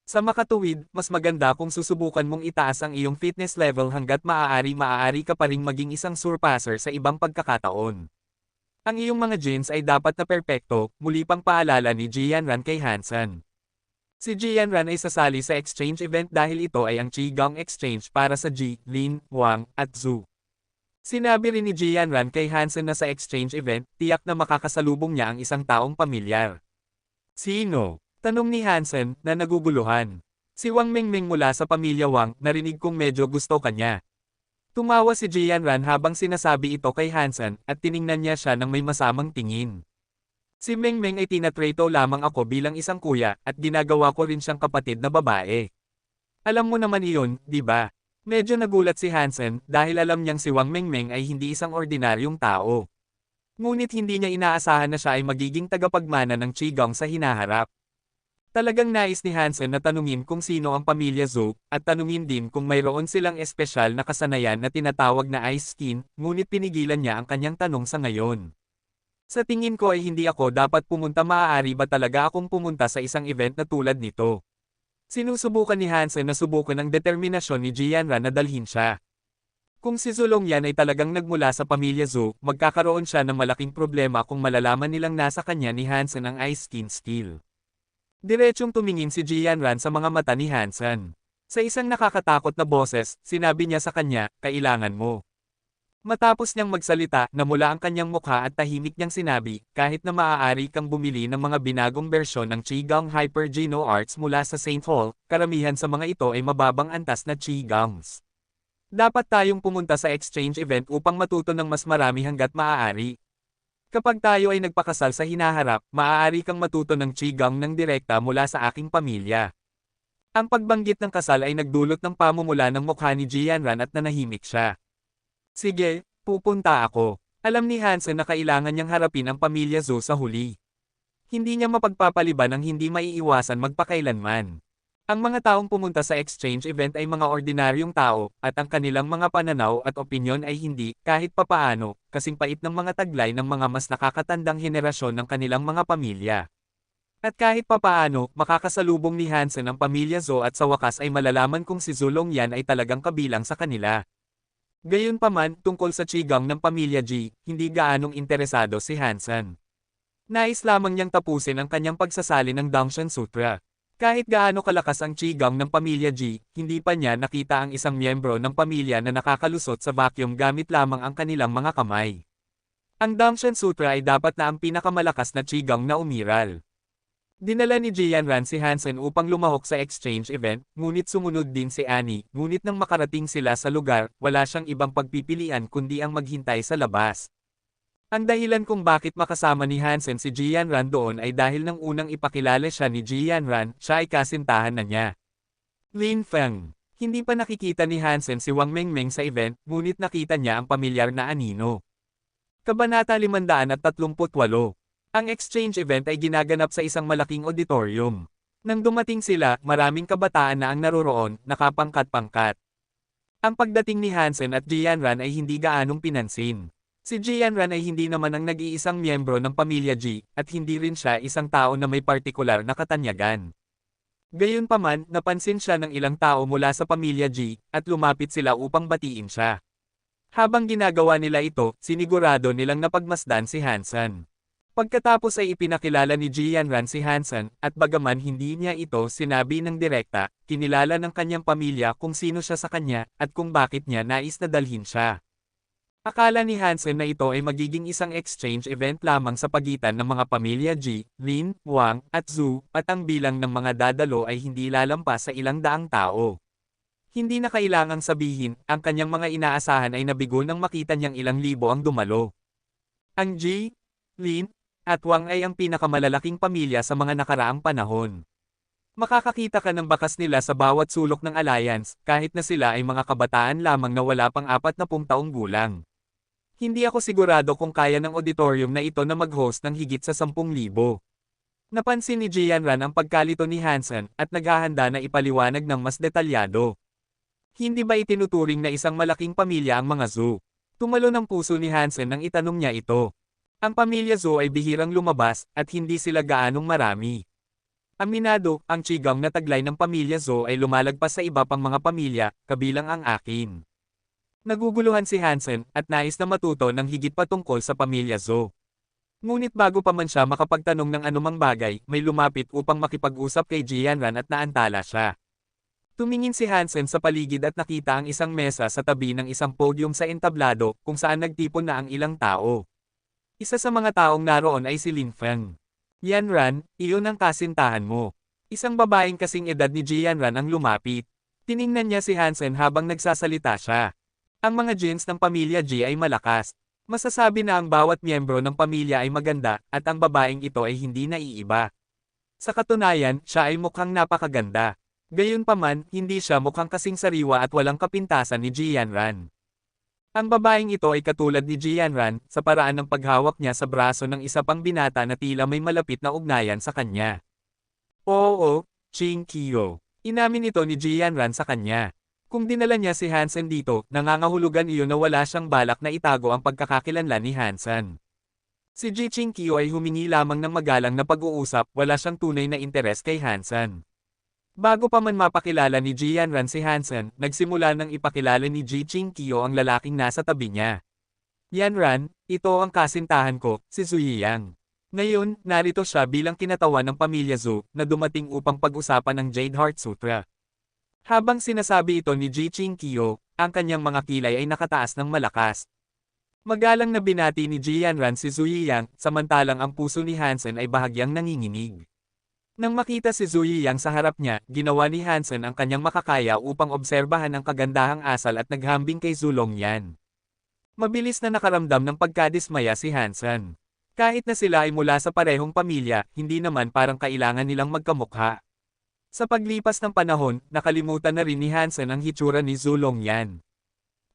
Sa makatuwid, mas maganda kung susubukan mong itaas ang iyong fitness level hanggat maaari ka pa ring maging isang surpasser sa ibang pagkakataon. Ang iyong mga genes ay dapat na perpekto, muli pang paalala ni Jianran kay Hansen. Si Jianran ay sasali sa exchange event dahil ito ay ang Qigong Exchange para sa Ji, Lin, Huang, at Zhu. Sinabi rin ni Jianran kay Hansen na sa exchange event, tiyak na makakasalubong niya ang isang taong pamilyar. Sino? Tanong ni Hansen, na naguguluhan. Si Wang Mingming mula sa pamilya Wang, narinig kong medyo gusto kanya. Tumawa si Jianran habang sinasabi ito kay Hansen, at tiningnan niya siya ng may masamang tingin. Si Mengmeng ay tinatrato lamang ako bilang isang kuya at ginagawa ko rin siyang kapatid na babae. Alam mo naman iyon, di ba? Medyo nagulat si Hansen dahil alam niyang si Wang Mengmeng ay hindi isang ordinaryong tao. Ngunit hindi niya inaasahan na siya ay magiging tagapagmana ng Qigong sa hinaharap. Talagang nais ni Hansen na tanungin kung sino ang pamilya Zhou, at tanungin din kung mayroon silang espesyal na kasanayan na tinatawag na ice skin, ngunit pinigilan niya ang kanyang tanong sa ngayon. Sa tingin ko ay hindi ako dapat pumunta, maaari ba talaga akong pumunta sa isang event na tulad nito? Sinusubukan ni Hansen na subukan ang determinasyon ni Jianran na dalhin siya. Kung si Zulong yan ay talagang nagmula sa pamilya Zhou, magkakaroon siya ng malaking problema kung malalaman nilang nasa kanya ni Hansen ang ice skin skill. Diretsong tumingin si Jianran sa mga mata ni Hansen. Sa isang nakakatakot na boses, sinabi niya sa kanya, kailangan mo. Matapos niyang magsalita, namula ang kanyang mukha at tahimik niyang sinabi, kahit na maaari kang bumili ng mga binagong bersyon ng Qigong Hyper Geno Arts mula sa St. Hall, karamihan sa mga ito ay mababang antas na Qigongs. Dapat tayong pumunta sa exchange event upang matuto ng mas marami hanggat maaari. Kapag tayo ay nagpakasal sa hinaharap, maaari kang matuto ng Qigong ng direkta mula sa aking pamilya. Ang pagbanggit ng kasal ay nagdulot ng pamumula ng mukha ni Jianran at nanahimik siya. Sige, pupunta ako. Alam ni Hansen na kailangan niyang harapin ang pamilya Zhou sa huli. Hindi niya mapagpapaliban ang hindi maiiwasan magpakailanman. Ang mga taong pumunta sa exchange event ay mga ordinaryong tao, at ang kanilang mga pananaw at opinyon ay hindi, kahit papaano, kasing pait ng mga taglay ng mga mas nakakatandang henerasyon ng kanilang mga pamilya. At kahit papaano, makakasalubong ni Hansen ang pamilya Zhou at sa wakas ay malalaman kung si Zulong yan ay talagang kabilang sa kanila. Gayunpaman, tungkol sa Qigong ng pamilya Ji, hindi gaanong interesado si Hansen. Nais lamang niyang tapusin ang kanyang pagsasali ng Dangshan Sutra. Kahit gaano kalakas ang Qigong ng pamilya Ji, hindi pa niya nakita ang isang miyembro ng pamilya na nakakalusot sa vacuum gamit lamang ang kanilang mga kamay. Ang Dangshan Sutra ay dapat na ang pinakamalakas na Qigong na umiral. Dinala ni Jianran si Hansen upang lumahok sa exchange event, ngunit sumunod din si Annie, ngunit nang makarating sila sa lugar, wala siyang ibang pagpipilian kundi ang maghintay sa labas. Ang dahilan kung bakit makasama ni Hansen si Jianran doon ay dahil nang unang ipakilala siya ni Jianran, siya ay kasintahan na niya. Lin Feng. Hindi pa nakikita ni Hansen si Wang Mengmeng sa event, ngunit nakita niya ang pamilyar na anino. Kabanata 538. Ang exchange event ay ginaganap sa isang malaking auditorium. Nang dumating sila, maraming kabataan na ang naroroon, nakapangkat-pangkat. Ang pagdating ni Hansen at Jianran ay hindi gaanong pinansin. Si Jianran ay hindi naman ang nag-iisang miyembro ng pamilya Ji, at hindi rin siya isang tao na may partikular na katanyagan. Gayunpaman, napansin siya ng ilang tao mula sa pamilya Ji, at lumapit sila upang batiin siya. Habang ginagawa nila ito, sinigurado nilang napagmasdan si Hansen. Pagkatapos ay ipinakilala ni Jianran si Hansen, at bagaman hindi niya ito sinabi ng direkta, kinilala ng kanyang pamilya kung sino siya sa kanya, at kung bakit niya nais na dalhin siya. Akala ni Hansen na ito ay magiging isang exchange event lamang sa pagitan ng mga pamilya Ji, Lin, Wang, at Zhu, at ang bilang ng mga dadalo ay hindi lalampas sa ilang daang tao. Hindi na kailangang sabihin, ang kanyang mga inaasahan ay nabigo nang makita niyang ilang libo ang dumalo. Ang Ji, Lin, at Wang ay ang pinakamalalaking pamilya sa mga nakaraang panahon. Makakakita ka ng bakas nila sa bawat sulok ng alliance, kahit na sila ay mga kabataan lamang na wala pang 40 taong gulang. Hindi ako sigurado kung kaya ng auditorium na ito na mag-host ng higit sa 10,000. Napansin ni Jianran ang pagkalito ni Hansen, at naghahanda na ipaliwanag ng mas detalyado. Hindi ba itinuturing na isang malaking pamilya ang mga Zhou? Tumalo ng puso ni Hansen nang itanong niya ito. Ang pamilya Zhou ay bihirang lumabas, at hindi sila gaanong marami. Aminado, ang Qigong na taglay ng pamilya Zhou ay lumalagpas sa iba pang mga pamilya, kabilang ang akin. Naguguluhan si Hansen, at nais na matuto ng higit pa tungkol sa pamilya Zhou. Ngunit bago pa man siya makapagtanong ng anumang bagay, may lumapit upang makipag-usap kay Jianran at naantala siya. Tumingin si Hansen sa paligid at nakita ang isang mesa sa tabi ng isang podium sa entablado, kung saan nagtipon na ang ilang tao. Isa sa mga taong naroon ay si Lin Feng. Jianran, iyon ang kasintahan mo. Isang babaeng kasing edad ni Jianran ang lumapit. Tiningnan niya si Hansen habang nagsasalita siya. Ang mga genes ng pamilya Ji ay malakas. Masasabi na ang bawat miyembro ng pamilya ay maganda, at ang babaeng ito ay hindi naiiba. Sa katunayan, siya ay mukhang napakaganda. Gayunpaman, hindi siya mukhang kasing sariwa at walang kapintasan ni Jianran. Ang babaeng ito ay katulad ni Jianran, sa paraan ng paghawak niya sa braso ng isa pang binata na tila may malapit na ugnayan sa kanya. Oo, Ching Kyo. Inamin ito ni Jianran sa kanya. Kung dinala niya si Hansen dito, nangangahulugan iyon na wala siyang balak na itago ang pagkakakilanlan ni Hansen. Si Ji Ching-kyo ay humingi lamang ng magalang na pag-uusap, wala siyang tunay na interes kay Hansen. Bago pa man mapakilala ni Jianran si Hansen, nagsimula nang ipakilala ni Ji Ching-kyo ang lalaking nasa tabi niya. Yanran, ito ang kasintahan ko, si Zuyiyang. Ngayon, narito siya bilang kinatawan ng pamilya Zhu, na dumating upang pag-usapan ang Jade Heart Sutra. Habang sinasabi ito ni Ji Ching-kyo, ang kanyang mga kilay ay nakataas ng malakas. Magalang na binati ni Jianran si Zuyiyang, samantalang ang puso ni Hansen ay bahagyang nanginginig. Nang makita si Zuyiyang sa harap niya, ginawa ni Hansen ang kanyang makakaya upang obserbahan ang kagandahang asal at naghambing kay Zulongyan. Mabilis na nakaramdam ng pagkadismaya si Hansen. Kahit na sila ay mula sa parehong pamilya, hindi naman parang kailangan nilang magkamukha. Sa paglipas ng panahon, nakalimutan na rin ni Hansen ang hitsura ni Zulongyan.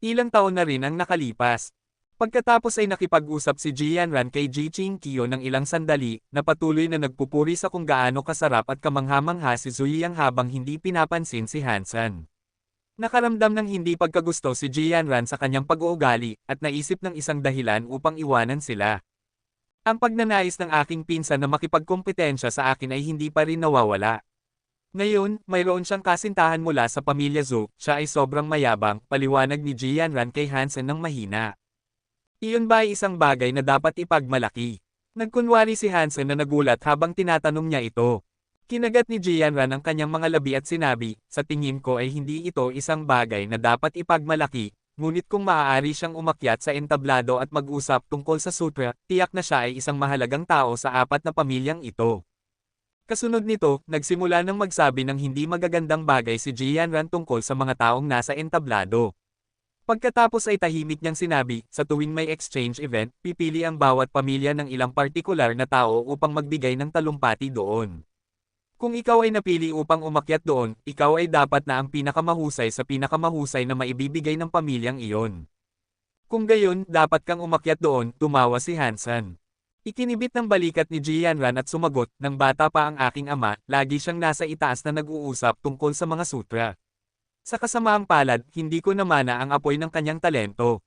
Ilang taon na rin ang nakalipas. Pagkatapos ay nakipag-usap si Jianran kay Ji Ching-kyo ng ilang sandali, na patuloy na nagpupuri sa kung gaano kasarap at kamangha-mangha si Zuyiyang habang hindi pinapansin si Hansen. Nakaramdam ng hindi pagkagusto si Jianran sa kanyang pag-uugali, at naisip ng isang dahilan upang iwanan sila. Ang pagnanais ng aking pinsan na makipagkompetensya sa akin ay hindi pa rin nawawala. Ngayon, mayroon siyang kasintahan mula sa pamilya Zhu, siya ay sobrang mayabang, paliwanag ni Jianran kay Hansen ng mahina. Iyon ba ay isang bagay na dapat ipagmalaki? Nagkunwari si Hansen na nagulat habang tinatanong niya ito. Kinagat ni Jianran ang kanyang mga labi at sinabi, sa tingin ko ay hindi ito isang bagay na dapat ipagmalaki, ngunit kung maaari siyang umakyat sa entablado at mag-usap tungkol sa sutra, tiyak na siya ay isang mahalagang tao sa apat na pamilyang ito. Kasunod nito, nagsimula ng magsabi ng hindi magagandang bagay si Jianran tungkol sa mga taong nasa entablado. Pagkatapos ay tahimik niyang sinabi, sa tuwing may exchange event, pipili ang bawat pamilya ng ilang partikular na tao upang magbigay ng talumpati doon. Kung ikaw ay napili upang umakyat doon, ikaw ay dapat na ang pinakamahusay sa pinakamahusay na maibibigay ng pamilyang iyon. Kung gayon, dapat kang umakyat doon, tumawa si Hansen. Ikinibit ng balikat ni Jianran at sumagot, nang bata pa ang aking ama, lagi siyang nasa itaas na nag-uusap tungkol sa mga sutra. Sa kasamaang palad, hindi ko namana ang apoy ng kanyang talento.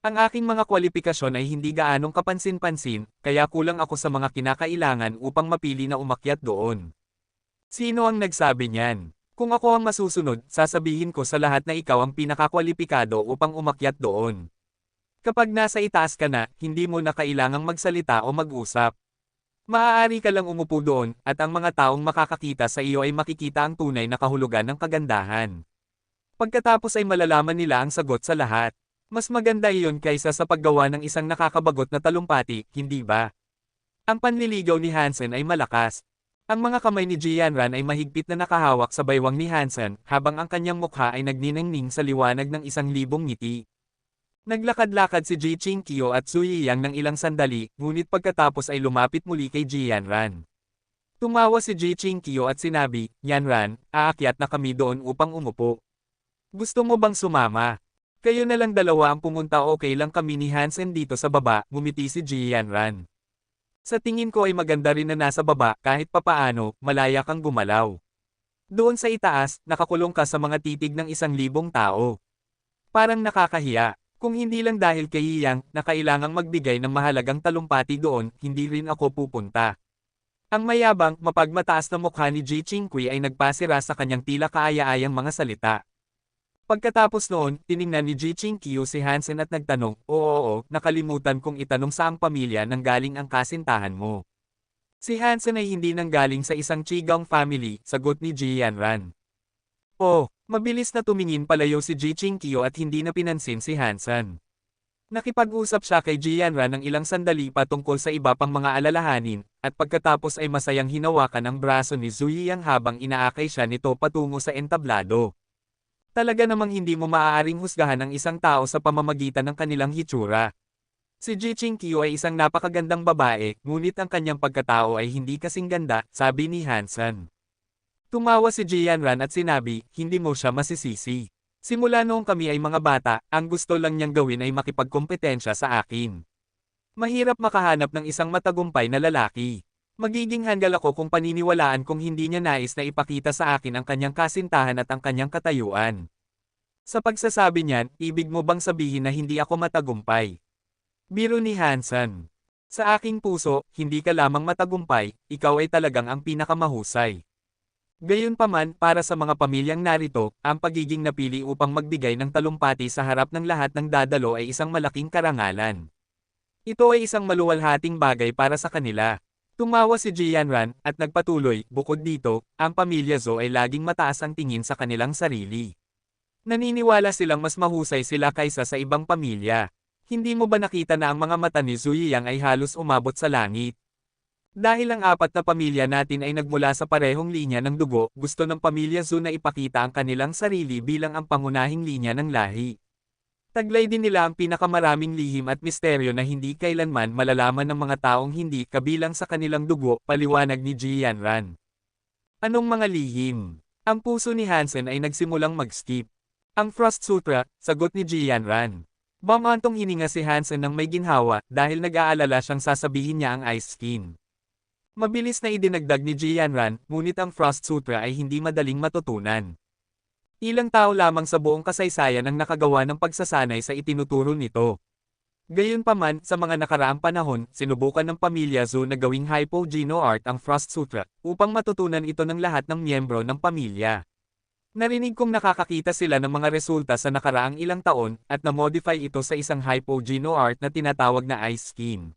Ang aking mga kwalifikasyon ay hindi gaanong kapansin-pansin, kaya kulang ako sa mga kinakailangan upang mapili na umakyat doon. Sino ang nagsabi niyan? Kung ako ang masusunod, sasabihin ko sa lahat na ikaw ang pinakakwalipikado upang umakyat doon. Kapag nasa itaas ka na, hindi mo na kailangang magsalita o mag-usap. Maaari ka lang umupo doon, at ang mga taong makakakita sa iyo ay makikita ang tunay na kahulugan ng kagandahan. Pagkatapos ay malalaman nila ang sagot sa lahat. Mas maganda iyon kaysa sa paggawa ng isang nakakabagot na talumpati, hindi ba? Ang panliligaw ni Hansen ay malakas. Ang mga kamay ni Jianran ay mahigpit na nakahawak sa baywang ni Hansen, habang ang kanyang mukha ay nagniningning sa liwanag ng 1,000 ngiti. Naglakad-lakad si Ji Ching-kyo at Zuyiyang ng ilang sandali, ngunit pagkatapos ay lumapit muli kay Jianran. Tumawa si Ji Ching-kyo at sinabi, Yanran, aakyat na kami doon upang umupo. Gusto mo bang sumama? Kayo na lang dalawa ang pumunta, okay lang kami ni Hansen dito sa baba, ngumiti si Jianran. Sa tingin ko ay maganda rin na nasa baba, kahit papaano, malaya kang gumalaw. Doon sa itaas, nakakulong ka sa mga titig ng 1,000 tao. Parang nakakahiya. Kung hindi lang dahil kay Yang, na kailangang magbigay ng mahalagang talumpati doon, hindi rin ako pupunta. Ang mayabang, mapagmataas na mukha ni Ji Chingqi ay nagpasira sa kanyang tila kaaya-ayang mga salita. Pagkatapos noon, tiningnan ni Ji Chingqi si Hansen at nagtanong, oo, nakalimutan kong itanong saang pamilya nanggaling ang kasintahan mo. Si Hansen ay hindi nanggaling sa isang Qigong family, sagot ni Jianran. Oh, mabilis na tumingin palayo si Ji Chingqi at hindi na pinansin si Hansen. Nakipag-usap siya kay Jianran ng ilang sandali patungkol sa iba pang mga alalahanin, at pagkatapos ay masayang hinawakan ang braso ni Zuyiyang habang inaakay siya nito patungo sa entablado. Talaga namang hindi mo maaaring husgahan ang isang tao sa pamamagitan ng kanilang hitsura. Si Ji Chingqiu ay isang napakagandang babae, ngunit ang kanyang pagkatao ay hindi kasing ganda, sabi ni Hansen. Tumawa si Ji Yanran at sinabi, hindi mo siya masisisi. Simula noong kami ay mga bata, ang gusto lang niyang gawin ay makipagkompetensya sa akin. Mahirap makahanap ng isang matagumpay na lalaki. Magiging handal ako kung paniniwalaan kung hindi niya nais na ipakita sa akin ang kanyang kasintahan at ang kanyang katayuan. Sa pagsasabi niyan, ibig mo bang sabihin na hindi ako matagumpay? Biro ni Hansen. Sa aking puso, hindi ka lamang matagumpay, ikaw ay talagang ang pinakamahusay. Gayunpaman, para sa mga pamilyang narito, ang pagiging napili upang magbigay ng talumpati sa harap ng lahat ng dadalo ay isang malaking karangalan. Ito ay isang maluwalhating bagay para sa kanila. Tumawa si Ji Yanran, at nagpatuloy, bukod dito, ang pamilya Zhou ay laging mataas ang tingin sa kanilang sarili. Naniniwala silang mas mahusay sila kaysa sa ibang pamilya. Hindi mo ba nakita na ang mga mata ni Zhu Yiyang ay halos umabot sa langit? Dahil ang apat na pamilya natin ay nagmula sa parehong linya ng dugo, gusto ng pamilya Zhou na ipakita ang kanilang sarili bilang ang pangunahing linya ng lahi. Taglay din nila ang pinakamaraming lihim at misteryo na hindi kailanman malalaman ng mga taong hindi kabilang sa kanilang dugo, paliwanag ni Ji Yanran. Anong mga lihim? Ang puso ni Hansen ay nagsimulang mag-skip. Ang Frost Sutra, sagot ni Ji Yanran. Bumantong hininga si Hansen ng may ginhawa dahil nag-aalala siyang sasabihin niya ang ice skin. Mabilis na idinagdag ni Ji Yanran, ngunit ang Frost Sutra ay hindi madaling matutunan. Ilang tao lamang sa buong kasaysayan ang nakagawa ng pagsasanay sa itinuturo nito. Gayunpaman, sa mga nakaraang panahon, sinubukan ng pamilya Zhou na gawing Hypogeno Art ang Frost Sutra, upang matutunan ito ng lahat ng miyembro ng pamilya. Narinig kong nakakakita sila ng mga resulta sa nakaraang ilang taon, at na-modify ito sa isang Hypogeno Art na tinatawag na Ice Skin.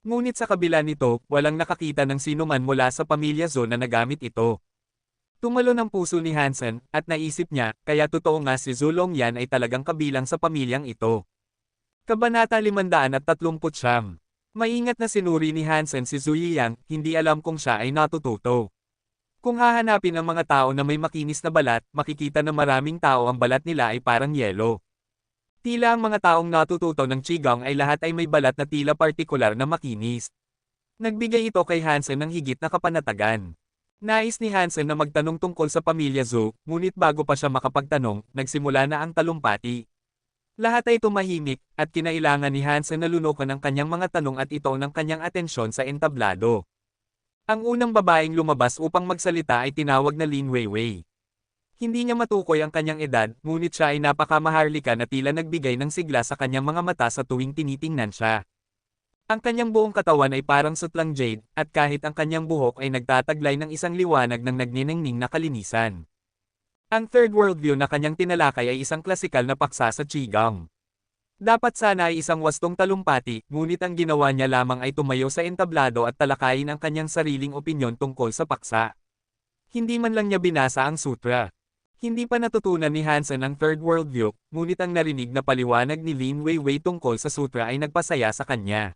Ngunit sa kabila nito, walang nakakita ng sinuman mula sa pamilya Zhou na nagamit ito. Tumalo ng puso ni Hansen, at naisip niya, kaya totoo nga si Zhu Longyan ay talagang kabilang sa pamilyang ito. Kabanata 539. Maingat na sinuri ni Hansen si Zhu Yiyang, hindi alam kung siya ay natututo. Kung hahanapin ang mga tao na may makinis na balat, makikita na maraming tao ang balat nila ay parang yelo. Tila ang mga taong natututo ng Qigong ay lahat ay may balat na tila partikular na makinis. Nagbigay ito kay Hansen ng higit na kapanatagan. Nais ni Hansen na magtanong tungkol sa pamilya Zhou, ngunit bago pa siya makapagtanong, nagsimula na ang talumpati. Lahat ay tumahimik, at kinailangan ni Hansen na lunukan ang kanyang mga tanong at ito ng kanyang atensyon sa entablado. Ang unang babaeng lumabas upang magsalita ay tinawag na Lin Weiwei. Hindi niya matukoy ang kanyang edad, ngunit siya ay napakamaharlika na tila nagbigay ng sigla sa kanyang mga mata sa tuwing tinitingnan siya. Ang kanyang buong katawan ay parang sutlang jade, at kahit ang kanyang buhok ay nagtataglay ng isang liwanag ng nagniningning na kalinisan. Ang third world view na kanyang tinalakay ay isang klasikal na paksa sa Qigong. Dapat sana ay isang wastong talumpati, ngunit ang ginawa niya lamang ay tumayo sa entablado at talakayin ang kanyang sariling opinyon tungkol sa paksa. Hindi man lang niya binasa ang sutra. Hindi pa natutunan ni Hansen ang third world view, ngunit ang narinig na paliwanag ni Lin Weiwei tungkol sa sutra ay nagpasaya sa kanya.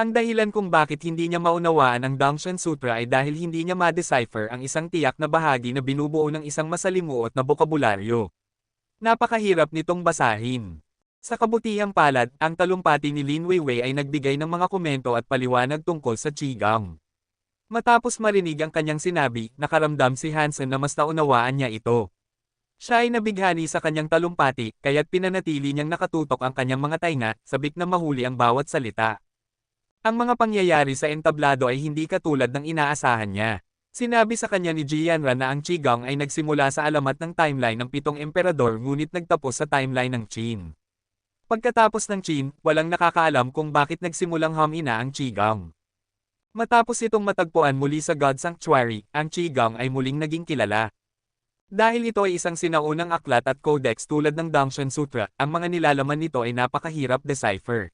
Ang dahilan kung bakit hindi niya maunawaan ang Dangshan Sutra ay dahil hindi niya ma-decipher ang isang tiyak na bahagi na binubuo ng isang masalimuot na bokabularyo. Napakahirap nitong basahin. Sa kabutihang palad, ang talumpati ni Lin Weiwei ay nagbigay ng mga komento at paliwanag tungkol sa Qigong. Matapos marinig ang kanyang sinabi, nakaramdam si Hansen na mas naunawaan niya ito. Siya ay nabighani sa kanyang talumpati, kaya't pinanatili niyang nakatutok ang kanyang mga tainga, sabik na mahuli ang bawat salita. Ang mga pangyayari sa entablado ay hindi katulad ng inaasahan niya. Sinabi sa kanya ni Ji Yanran na ang Qigong ay nagsimula sa alamat ng timeline ng 7 emperador ngunit nagtapos sa timeline ng Qin. Pagkatapos ng Qin, walang nakakaalam kung bakit nagsimulang humina ang Qigong. Matapos itong matagpuan muli sa God Sanctuary, ang Qigong ay muling naging kilala. Dahil ito ay isang sinaunang aklat at codex tulad ng Dangshan Sutra, ang mga nilalaman nito ay napakahirap decipher.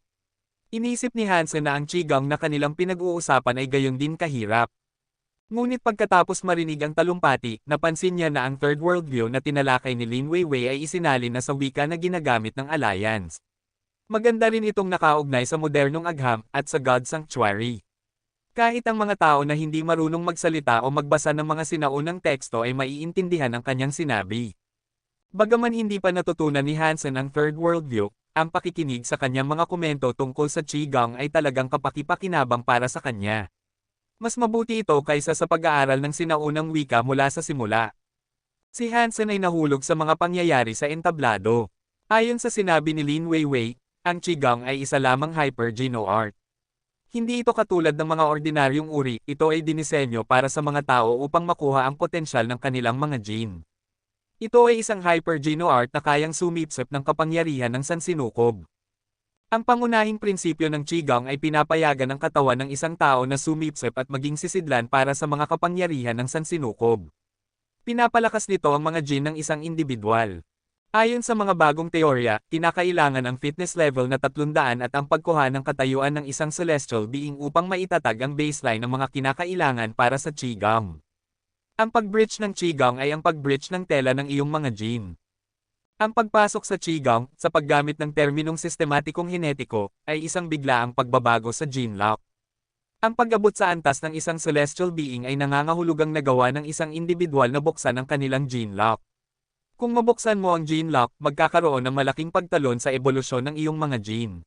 Inisip ni Hansen na ang Qigong na kanilang pinag-uusapan ay gayon din kahirap. Ngunit pagkatapos marinig ang talumpati, napansin niya na ang third world view na tinalakay ni Lin Weiwei ay isinalin na sa wika na ginagamit ng Alliance. Maganda rin itong nakaugnay sa modernong agham at sa God Sanctuary. Kahit ang mga tao na hindi marunong magsalita o magbasa ng mga sinaunang teksto ay maiintindihan ang kanyang sinabi. Bagaman hindi pa natutunan ni Hansen ang third world view, ang pakikinig sa kanyang mga komento tungkol sa Qigong ay talagang kapaki-pakinabang para sa kanya. Mas mabuti ito kaysa sa pag-aaral ng sinaunang wika mula sa simula. Si Hansen ay nahulog sa mga pangyayari sa entablado. Ayon sa sinabi ni Lin Weiwei, ang Qigong ay isa lamang hyper-Geno art. Hindi ito katulad ng mga ordinaryong uri, ito ay dinisenyo para sa mga tao upang makuha ang potensyal ng kanilang mga gene. Ito ay isang hyper-Geno art na kayang sumipsip ng kapangyarihan ng sansinukob. Ang pangunahing prinsipyo ng Qigong ay pinapayagan ang katawan ng isang tao na sumipsip at maging sisidlan para sa mga kapangyarihan ng sansinukob. Pinapalakas nito ang mga gene ng isang individual. Ayon sa mga bagong teorya, kinakailangan ang fitness level na 300 at ang pagkuha ng katayuan ng isang celestial being upang maitatag ang baseline ng mga kinakailangan para sa Qigong. Ang pag-bridge ng Qigong ay ang pag-bridge ng tela ng iyong mga gene. Ang pagpasok sa Qigong, sa paggamit ng terminong sistematikong henetiko, ay isang biglaang pagbabago sa gene lock. Ang pag-abot sa antas ng isang celestial being ay nangangahulugang nagawa ng isang individual na buksan ang kanilang gene lock. Kung mabuksan mo ang gene lock, magkakaroon ng malaking pagtalon sa ebolusyon ng iyong mga gene.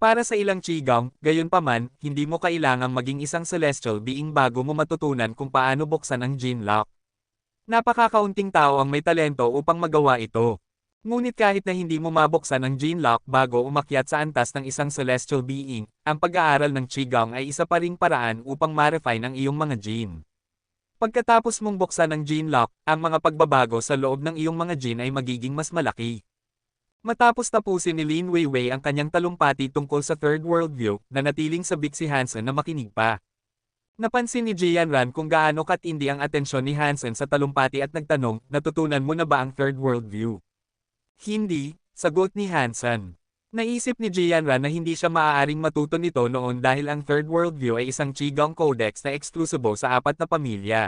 Para sa ilang Qigong, gayunpaman, hindi mo kailangang maging isang celestial being bago mo matutunan kung paano buksan ang gene lock. Napakakaunting tao ang may talento upang magawa ito. Ngunit kahit na hindi mo mabuksan ang gene lock bago umakyat sa antas ng isang celestial being, ang pag-aaral ng Qigong ay isa pa ring paraan upang ma-refine ang iyong mga gene. Pagkatapos mong buksan ang gene lock, ang mga pagbabago sa loob ng iyong mga gene ay magiging mas malaki. Matapos tapusin ni Lin Weiwei ang kanyang talumpati tungkol sa Third World View, nanatiling sabik si Hansen na makinig pa. Napansin ni Jianran kung gaano katindi ang atensyon ni Hansen sa talumpati at nagtanong, natutunan mo na ba ang Third World View? Hindi, sagot ni Hansen. Naisip ni Jianran na hindi siya maaaring matuto nito noon dahil ang Third World View ay isang Qigong Codex na eksklusibo sa 4 na pamilya.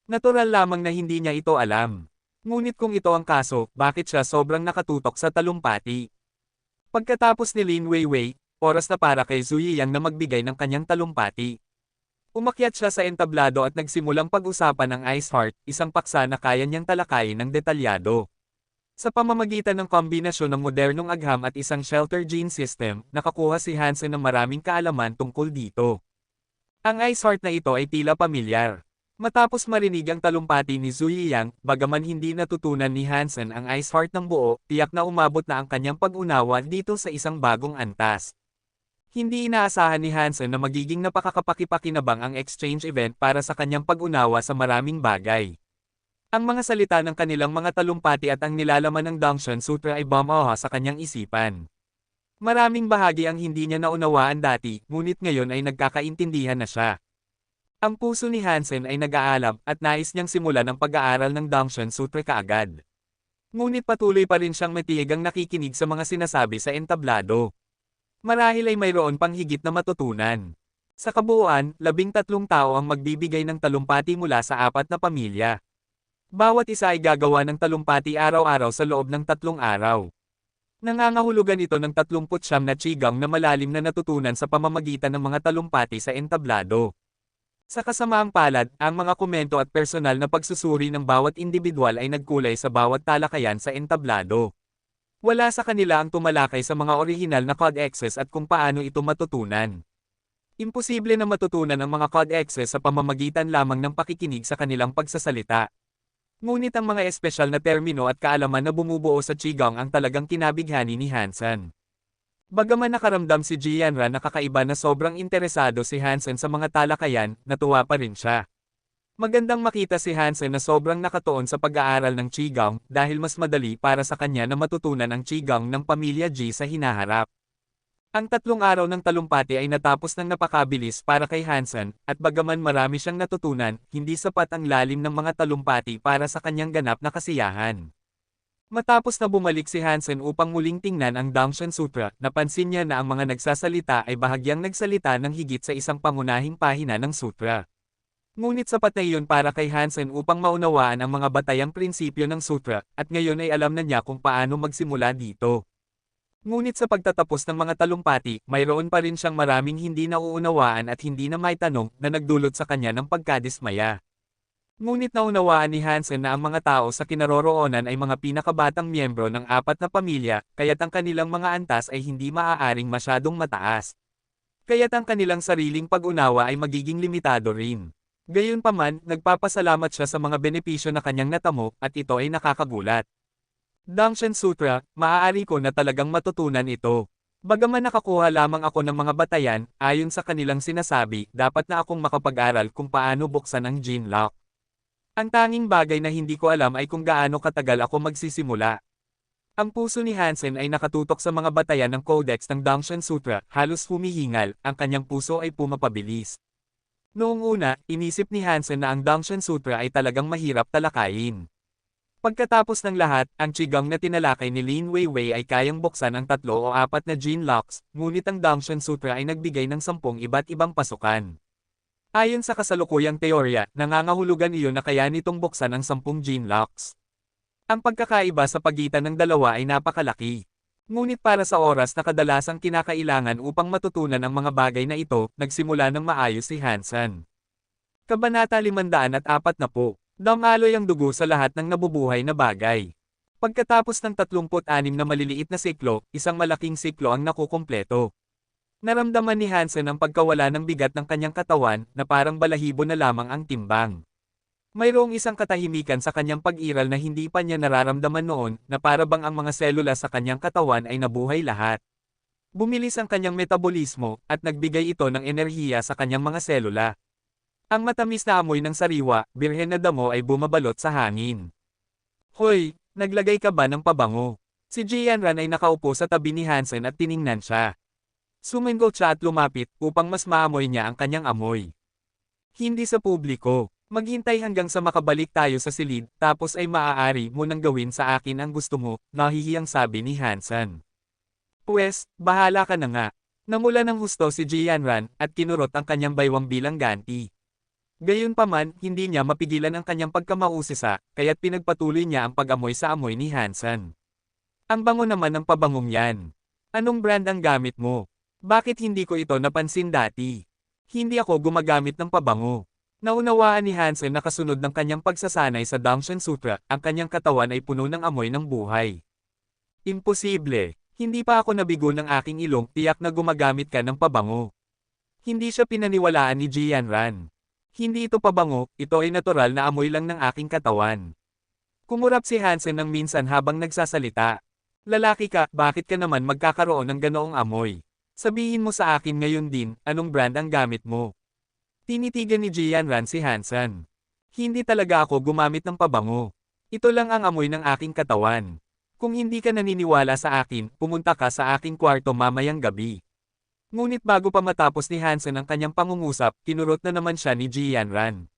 Natural lamang na hindi niya ito alam. Ngunit kung ito ang kaso, bakit siya sobrang nakatutok sa talumpati? Pagkatapos ni Lin Weiwei, oras na para kay Zhu Yiyang na magbigay ng kanyang talumpati. Umakyat siya sa entablado at nagsimulang pag-usapan ng Ice Heart, isang paksa na kaya niyang talakayin ng detalyado. Sa pamamagitan ng kombinasyon ng modernong agham at isang shelter gene system, nakakuha si Hansen ng maraming kaalaman tungkol dito. Ang Ice Heart na ito ay tila pamilyar. Matapos marinig ang talumpati ni Zhu Yiyang, bagaman hindi natutunan ni Hansen ang Ice Heart ng buo, tiyak na umabot na ang kanyang pag-unawa dito sa isang bagong antas. Hindi inaasahan ni Hansen na magiging napakakapakipakinabang ang exchange event para sa kanyang pag-unawa sa maraming bagay. Ang mga salita ng kanilang mga talumpati at ang nilalaman ng Dangshan Sutra ay bumaha sa kanyang isipan. Maraming bahagi ang hindi niya naunawaan dati, ngunit ngayon ay nagkakaintindihan na siya. Ang puso ni Hansen ay nag-aalab at nais niyang simulan ang pag-aaral ng Dangshan Sutra kaagad. Ngunit patuloy pa rin siyang matiyagang nakikinig sa mga sinasabi sa entablado. Marahil ay mayroon pang higit na matutunan. Sa kabuuan, 13 tao ang magbibigay ng talumpati mula sa 4 na pamilya. Bawat isa ay gagawa ng talumpati araw-araw sa loob ng 3 araw. Nangangahulugan ito ng 39 na Qigong na malalim na natutunan sa pamamagitan ng mga talumpati sa entablado. Sa kasamaang palad, ang mga komento at personal na pagsusuri ng bawat individual ay nagkulay sa bawat talakayan sa entablado. Wala sa kanila ang tumalakay sa mga orihinal na codexes at kung paano ito matutunan. Imposible na matutunan ang mga codexes sa pamamagitan lamang ng pakikinig sa kanilang pagsasalita. Ngunit ang mga espesyal na termino at kaalaman na bumubuo sa Qigong ang talagang kinabighani ni Hansen. Bagaman nakaramdam si Jianran na kakaiba na sobrang interesado si Hansen sa mga talakayan, natuwa pa rin siya. Magandang makita si Hansen na sobrang nakatuon sa pag-aaral ng Qigong dahil mas madali para sa kanya na matutunan ang Qigong ng pamilya Ji sa hinaharap. Ang 3 araw ng talumpati ay natapos ng napakabilis para kay Hansen, at bagaman marami siyang natutunan, hindi sapat ang lalim ng mga talumpati para sa kanyang ganap na kasiyahan. Matapos na bumalik si Hansen upang muling tingnan ang Dangshan Sutra, napansin niya na ang mga nagsasalita ay bahagyang nagsalita ng higit sa isang pangunahing pahina ng sutra. Ngunit sapat na iyon para kay Hansen upang maunawaan ang mga batayang prinsipyo ng sutra, at ngayon ay alam na niya kung paano magsimula dito. Ngunit sa pagtatapos ng mga talumpati, mayroon pa rin siyang maraming hindi nauunawaan at hindi na maitanong na nagdulot sa kanya ng pagkadismaya. Ngunit naunawaan ni Hansen na ang mga tao sa kinaroroonan ay mga pinakabatang miyembro ng apat na pamilya, kaya't ang kanilang mga antas ay hindi maaaring masyadong mataas. Kaya't ang kanilang sariling pag-unawa ay magiging limitado rin. Gayunpaman, nagpapasalamat siya sa mga benepisyo na kanyang natamo, at ito ay nakakagulat. Dangshan Sutra, maaari ko na talagang matutunan ito. Bagaman nakakuha lamang ako ng mga batayan, ayon sa kanilang sinasabi, dapat na akong makapag-aral kung paano buksan ang gene lock. Ang tanging bagay na hindi ko alam ay kung gaano katagal ako magsisimula. Ang puso ni Hansen ay nakatutok sa mga batayan ng Codex ng Dangshan Sutra, halos humihingal, ang kanyang puso ay pumapabilis. Noong una, inisip ni Hansen na ang Dangshan Sutra ay talagang mahirap talakayin. Pagkatapos ng lahat, ang Qigong na tinalakay ni Lin Weiwei ay kayang buksan ang 3 o 4 na gene locks, ngunit ang Dangshan Sutra ay nagbigay ng 10 iba't ibang pasukan. Ayon sa kasalukuyang teorya, nangangahulugan iyon na kaya nitong buksan ang 10 gene locks. Ang pagkakaiba sa pagitan ng dalawa ay napakalaki. Ngunit para sa oras na kadalasang kinakailangan upang matutunan ang mga bagay na ito, nagsimula ng maayos si Hansen. Kabanata 540. Damaloy ang dugo sa lahat ng nabubuhay na bagay. Pagkatapos ng 36 na maliliit na siklo, isang malaking siklo ang nakukumpleto. Naramdaman ni Hansen ang pagkawala ng bigat ng kanyang katawan, na parang balahibo na lamang ang timbang. Mayroong isang katahimikan sa kanyang pag-iral na hindi pa niya nararamdaman noon, na para bang ang mga selula sa kanyang katawan ay nabuhay lahat. Bumilis ang kanyang metabolismo, at nagbigay ito ng enerhiya sa kanyang mga selula. Ang matamis na amoy ng sariwa, birhen na damo ay bumabalot sa hangin. Hoy, naglagay ka ba ng pabango? Si Jianran ay nakaupo sa tabi ni Hansen at tiningnan siya. Suminggol siya at lumapit upang mas maamoy niya ang kanyang amoy. Hindi sa publiko. Maghintay hanggang sa makabalik tayo sa silid, tapos ay maaari mo nang gawin sa akin ang gusto mo, nahihiyang sabi ni Hansen. Pwes, bahala ka na nga. Namula ng husto si Jianran, at kinurot ang kanyang baywang bilang ganti. Gayunpaman, hindi niya mapigilan ang kanyang pagkamausisa, kaya't pinagpatuloy niya ang pag-amoy sa amoy ni Hansen. Ang bango naman ng pabangong yan. Anong brand ang gamit mo? Bakit hindi ko ito napansin dati? Hindi ako gumagamit ng pabango. Naunawaan ni Hansen na kasunod ng kanyang pagsasanay sa Dangshan Sutra, ang kanyang katawan ay puno ng amoy ng buhay. Imposible. Hindi pa ako nabigo ng aking ilong, tiyak na gumagamit ka ng pabango. Hindi siya pinaniwalaan ni Jianran. Hindi ito pabango, ito ay natural na amoy lang ng aking katawan. Kumurap si Hansen ng minsan habang nagsasalita. Lalaki ka, bakit ka naman magkakaroon ng ganoong amoy? Sabihin mo sa akin ngayon din, anong brand ang gamit mo? Tinitigan ni Jianran si Hansen. Hindi talaga ako gumamit ng pabango. Ito lang ang amoy ng aking katawan. Kung hindi ka naniniwala sa akin, pumunta ka sa aking kwarto mamayang gabi. Ngunit bago pa matapos ni Hansen ang kanyang pangungusap, kinurot na naman siya ni Jianran.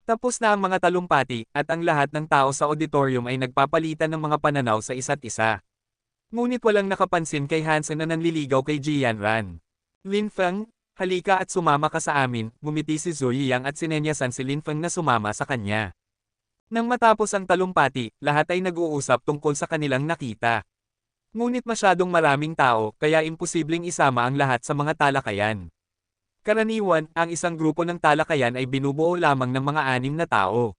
Tapos na ang mga talumpati, at ang lahat ng tao sa auditorium ay nagpapalitan ng mga pananaw sa isa't isa. Ngunit walang nakapansin kay Hansen na nanliligaw kay Jianran. Lin Feng, halika at sumama ka sa amin, ngumiti si Zhu Yiyang at sinenyasan si Lin Feng na sumama sa kanya. Nang matapos ang talumpati, lahat ay nag-uusap tungkol sa kanilang nakita. Ngunit masyadong maraming tao, kaya imposibleng isama ang lahat sa mga talakayan. Karaniwan, ang isang grupo ng talakayan ay binubuo lamang ng mga 6 na tao.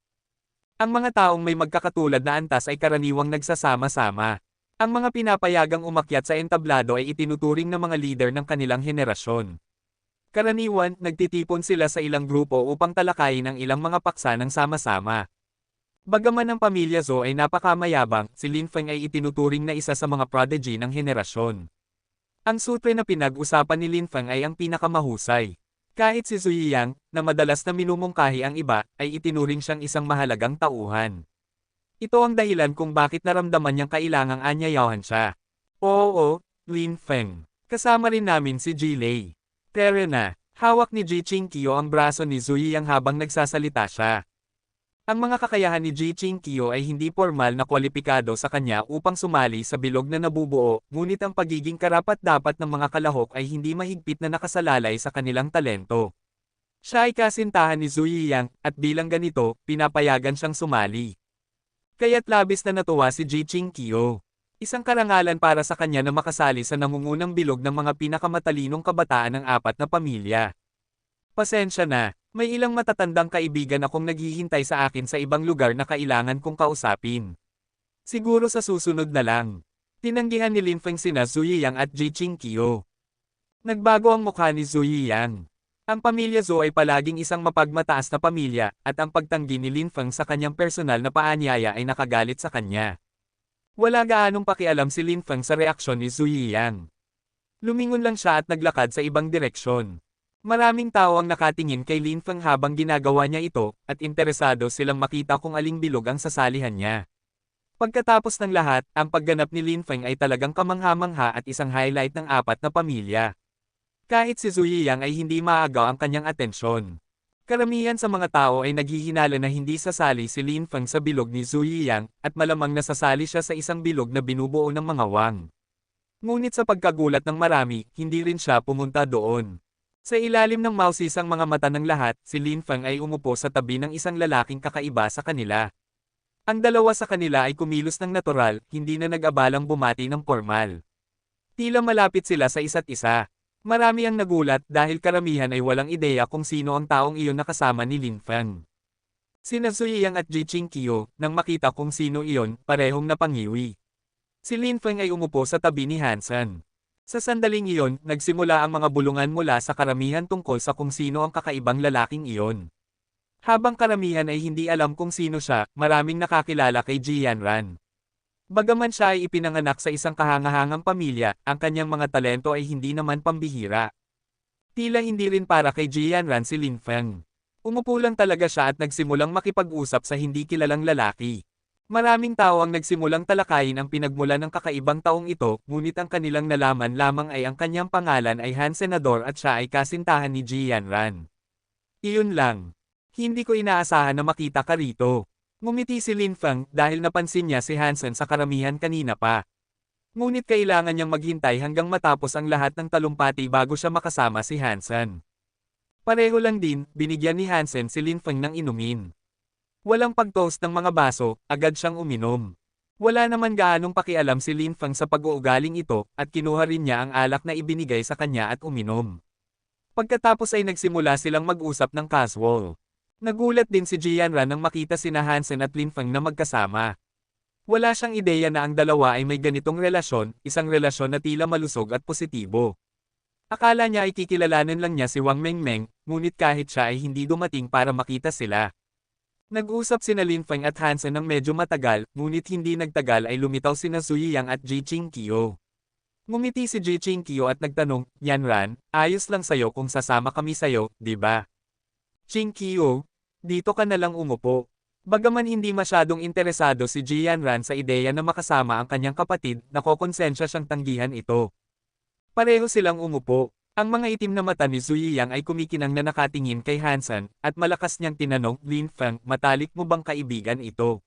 Ang mga taong may magkakatulad na antas ay karaniwang nagsasama-sama. Ang mga pinapayagang umakyat sa entablado ay itinuturing na mga leader ng kanilang henerasyon. Karaniwan, nagtitipon sila sa ilang grupo upang talakayin ang ilang mga paksa ng sama-sama. Bagaman ang pamilya Zhou ay napakamayabang, si Lin Feng ay itinuturing na isa sa mga prodigy ng henerasyon. Ang sutre na pinag-usapan ni Lin Feng ay ang pinakamahusay. Kahit si Zhu Yiyang, na madalas na minumungkahi ang iba, ay itinuring siyang isang mahalagang tauhan. Ito ang dahilan kung bakit naramdaman niyang kailangang anyayawan siya. Oo, Lin Feng. Kasama rin namin si Ji Lei. Tere na, hawak ni Ji Qingqiu ang braso ni Zhu Yiyang habang nagsasalita siya. Ang mga kakayahan ni Ji Qingqiu ay hindi formal na kwalipikado sa kanya upang sumali sa bilog na nabubuo, ngunit ang pagiging karapat-dapat ng mga kalahok ay hindi mahigpit na nakasalalay sa kanilang talento. Siya ay kasintahan ni Zhu Yiyang, at bilang ganito, pinapayagan siyang sumali. Kaya't labis na natuwa si Ji Qingqiu. Isang karangalan para sa kanya na makasali sa nangungunang bilog ng mga pinakamatalinong kabataan ng 4 na pamilya. Pasensya na, May ilang matatandang kaibigan akong naghihintay sa akin sa ibang lugar na kailangan kong kausapin. Siguro sa susunod na lang. Tinanggihan ni Lin Feng sina Zhu Yiyang at Ji Qingqiu. Nagbago ang mukha ni Zhu Yiyang. Ang pamilya Zhou ay palaging isang mapagmataas na pamilya, at ang pagtanggi ni Lin Feng sa kanyang personal na paanyaya ay nakagalit sa kanya. Wala gaanong pakialam si Lin Feng sa reaksyon ni Zhu Yiyang. Lumingon lang siya at naglakad sa ibang direksyon. Maraming tao ang nakatingin kay Lin Feng habang ginagawa niya ito, at interesado silang makita kung aling bilog ang sasalihan niya. Pagkatapos ng lahat, ang pagganap ni Lin Feng ay talagang kamangha-mangha at isang highlight ng apat na pamilya. Kahit si Zhu Yiyang ay hindi maagaw ang kanyang atensyon. Karamihan sa mga tao ay naghihinala na hindi sasali si Lin Feng sa bilog ni Zhu Yiyang, at malamang nasasali siya sa isang bilog na binubuo ng mga wang. Ngunit sa pagkagulat ng marami, hindi rin siya pumunta doon. Sa ilalim ng mausisang mga mata ng lahat, si Lin Feng ay umupo sa tabi ng isang lalaking kakaiba sa kanila. Ang dalawa sa kanila ay kumilos ng natural, hindi na nag-abalang bumati ng formal. Tila malapit sila sa isa't isa. Marami ang nagulat dahil karamihan ay walang ideya kung sino ang taong iyon na kasama ni Lin Feng. Sina Zhu Yiyang at Ji Qingqiu, nang makita kung sino iyon, parehong napangiwi. Si Lin Feng ay umupo sa tabi ni Hansen. Sa sandaling iyon, nagsimula ang mga bulungan mula sa karamihan tungkol sa kung sino ang kakaibang lalaking iyon. Habang karamihan ay hindi alam kung sino siya, maraming nakakilala kay Ji Yanran. Bagaman siya ay ipinanganak sa isang kahangahangang pamilya, ang kanyang mga talento ay hindi naman pambihira. Tila hindi rin para kay Ji Yanran si Lin Feng. Umupo lang talaga siya at nagsimulang makipag-usap sa hindi kilalang lalaki. Maraming tao ang nagsimulang talakayin ang pinagmulan ng kakaibang taong ito, ngunit ang kanilang nalaman lamang ay ang kanyang pangalan ay Han Senador at siya ay kasintahan ni Ji Yanran. Iyon lang. Hindi ko inaasahan na makita ka rito. Ngumiti si Lin Feng dahil napansin niya si Hansen sa karamihan kanina pa. Ngunit kailangan niyang maghintay hanggang matapos ang lahat ng talumpati bago siya makasama si Hansen. Pareho lang din, binigyan ni Hansen si Lin Feng ng inumin. Walang pag-toast ng mga baso, agad siyang uminom. Wala naman gaanong pakialam si Lin Feng sa pag-uugaling ito, at kinuha rin niya ang alak na ibinigay sa kanya at uminom. Pagkatapos ay nagsimula silang mag-usap ng casual. Nagulat din si Ji Yanran nang makita sina Hansen at Lin Feng na magkasama. Wala siyang ideya na ang dalawa ay may ganitong relasyon, isang relasyon na tila malusog at positibo. Akala niya ay kikilalanin lang niya si Wang Mengmeng, ngunit kahit siya ay hindi dumating para makita sila. Nag-usap sina Lin Feng at Hansen ng medyo matagal, ngunit hindi nagtagal ay lumitaw sina Zhu Yiyang at Ji Qingqiu. Ngumiti si Ji Qingqiu at nagtanong, Yanran, ayos lang sayo kung sasama kami sayo, di ba? Qingqiu, dito ka na lang umupo. Bagaman hindi masyadong interesado si Ji Yanran sa ideya na makasama ang kanyang kapatid, nakokonsensya siyang tanggihan ito. Pareho silang umupo. Ang mga itim na mata ni Zhu Yiyang ay kumikinang na nakatingin kay Hansen, at malakas niyang tinanong, Lin Feng, matalik mo bang kaibigan ito?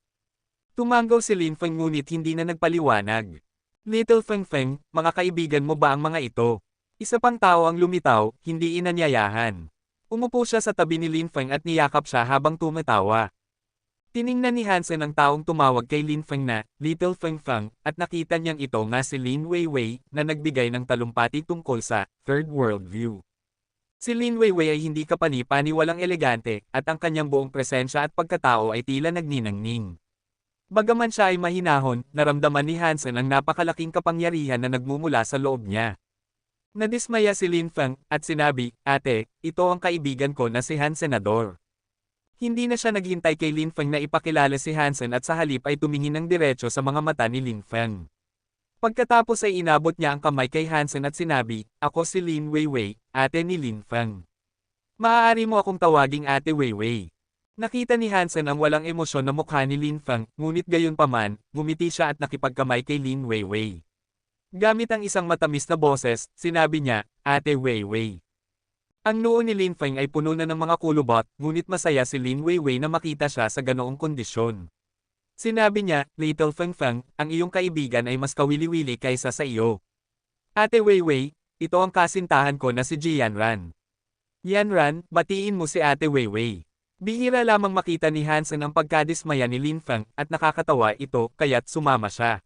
Tumanggaw si Lin Feng ngunit hindi na nagpaliwanag. Little Feng Feng, mga kaibigan mo ba ang mga ito? Isa pang tao ang lumitaw, hindi inanyayahan. Umupo siya sa tabi ni Lin Feng at niyakap siya habang tumatawa. Tiningnan ni Hansen ang taong tumawag kay Lin Feng na, Little Feng Feng, at nakita niyang ito nga si Lin Weiwei, na nagbigay ng talumpati tungkol sa Third World View. Si Lin Weiwei ay hindi kapani-paniwalang elegante, at ang kanyang buong presensya at pagkatao ay tila nagniningning. Bagaman siya ay mahinahon, naramdaman ni Hansen ang napakalaking kapangyarihan na nagmumula sa loob niya. Nadismaya si Lin Feng, at sinabi, Ate, ito ang kaibigan ko na si Han Senador. Hindi na siya naghintay kay Lin Feng na ipakilala si Hansen at sa halip ay tumingin ng diretso sa mga mata ni Lin Feng. Pagkatapos ay inabot niya ang kamay kay Hansen at sinabi, Ako si Lin Weiwei, ate ni Lin Feng. Maaari mo akong tawaging Ate Weiwei. Nakita ni Hansen ang walang emosyon na mukha ni Lin Feng, ngunit gayunpaman, ngumiti siya at nakipagkamay kay Lin Weiwei. Gamit ang isang matamis na boses, sinabi niya, Ate Weiwei. Ang noo ni Lin Feng ay puno na ng mga kulubot, ngunit masaya si Lin Weiwei na makita siya sa ganoong kondisyon. Sinabi niya, Little Feng Feng, ang iyong kaibigan ay mas kawili-wili kaysa sa iyo. Ate Weiwei, ito ang kasintahan ko na si Ji Yanran. Yanran, batiin mo si Ate Weiwei. Bihira lamang makita ni Hansen ang pagkadismaya ni Lin Feng, at nakakatawa ito, kaya't sumama siya.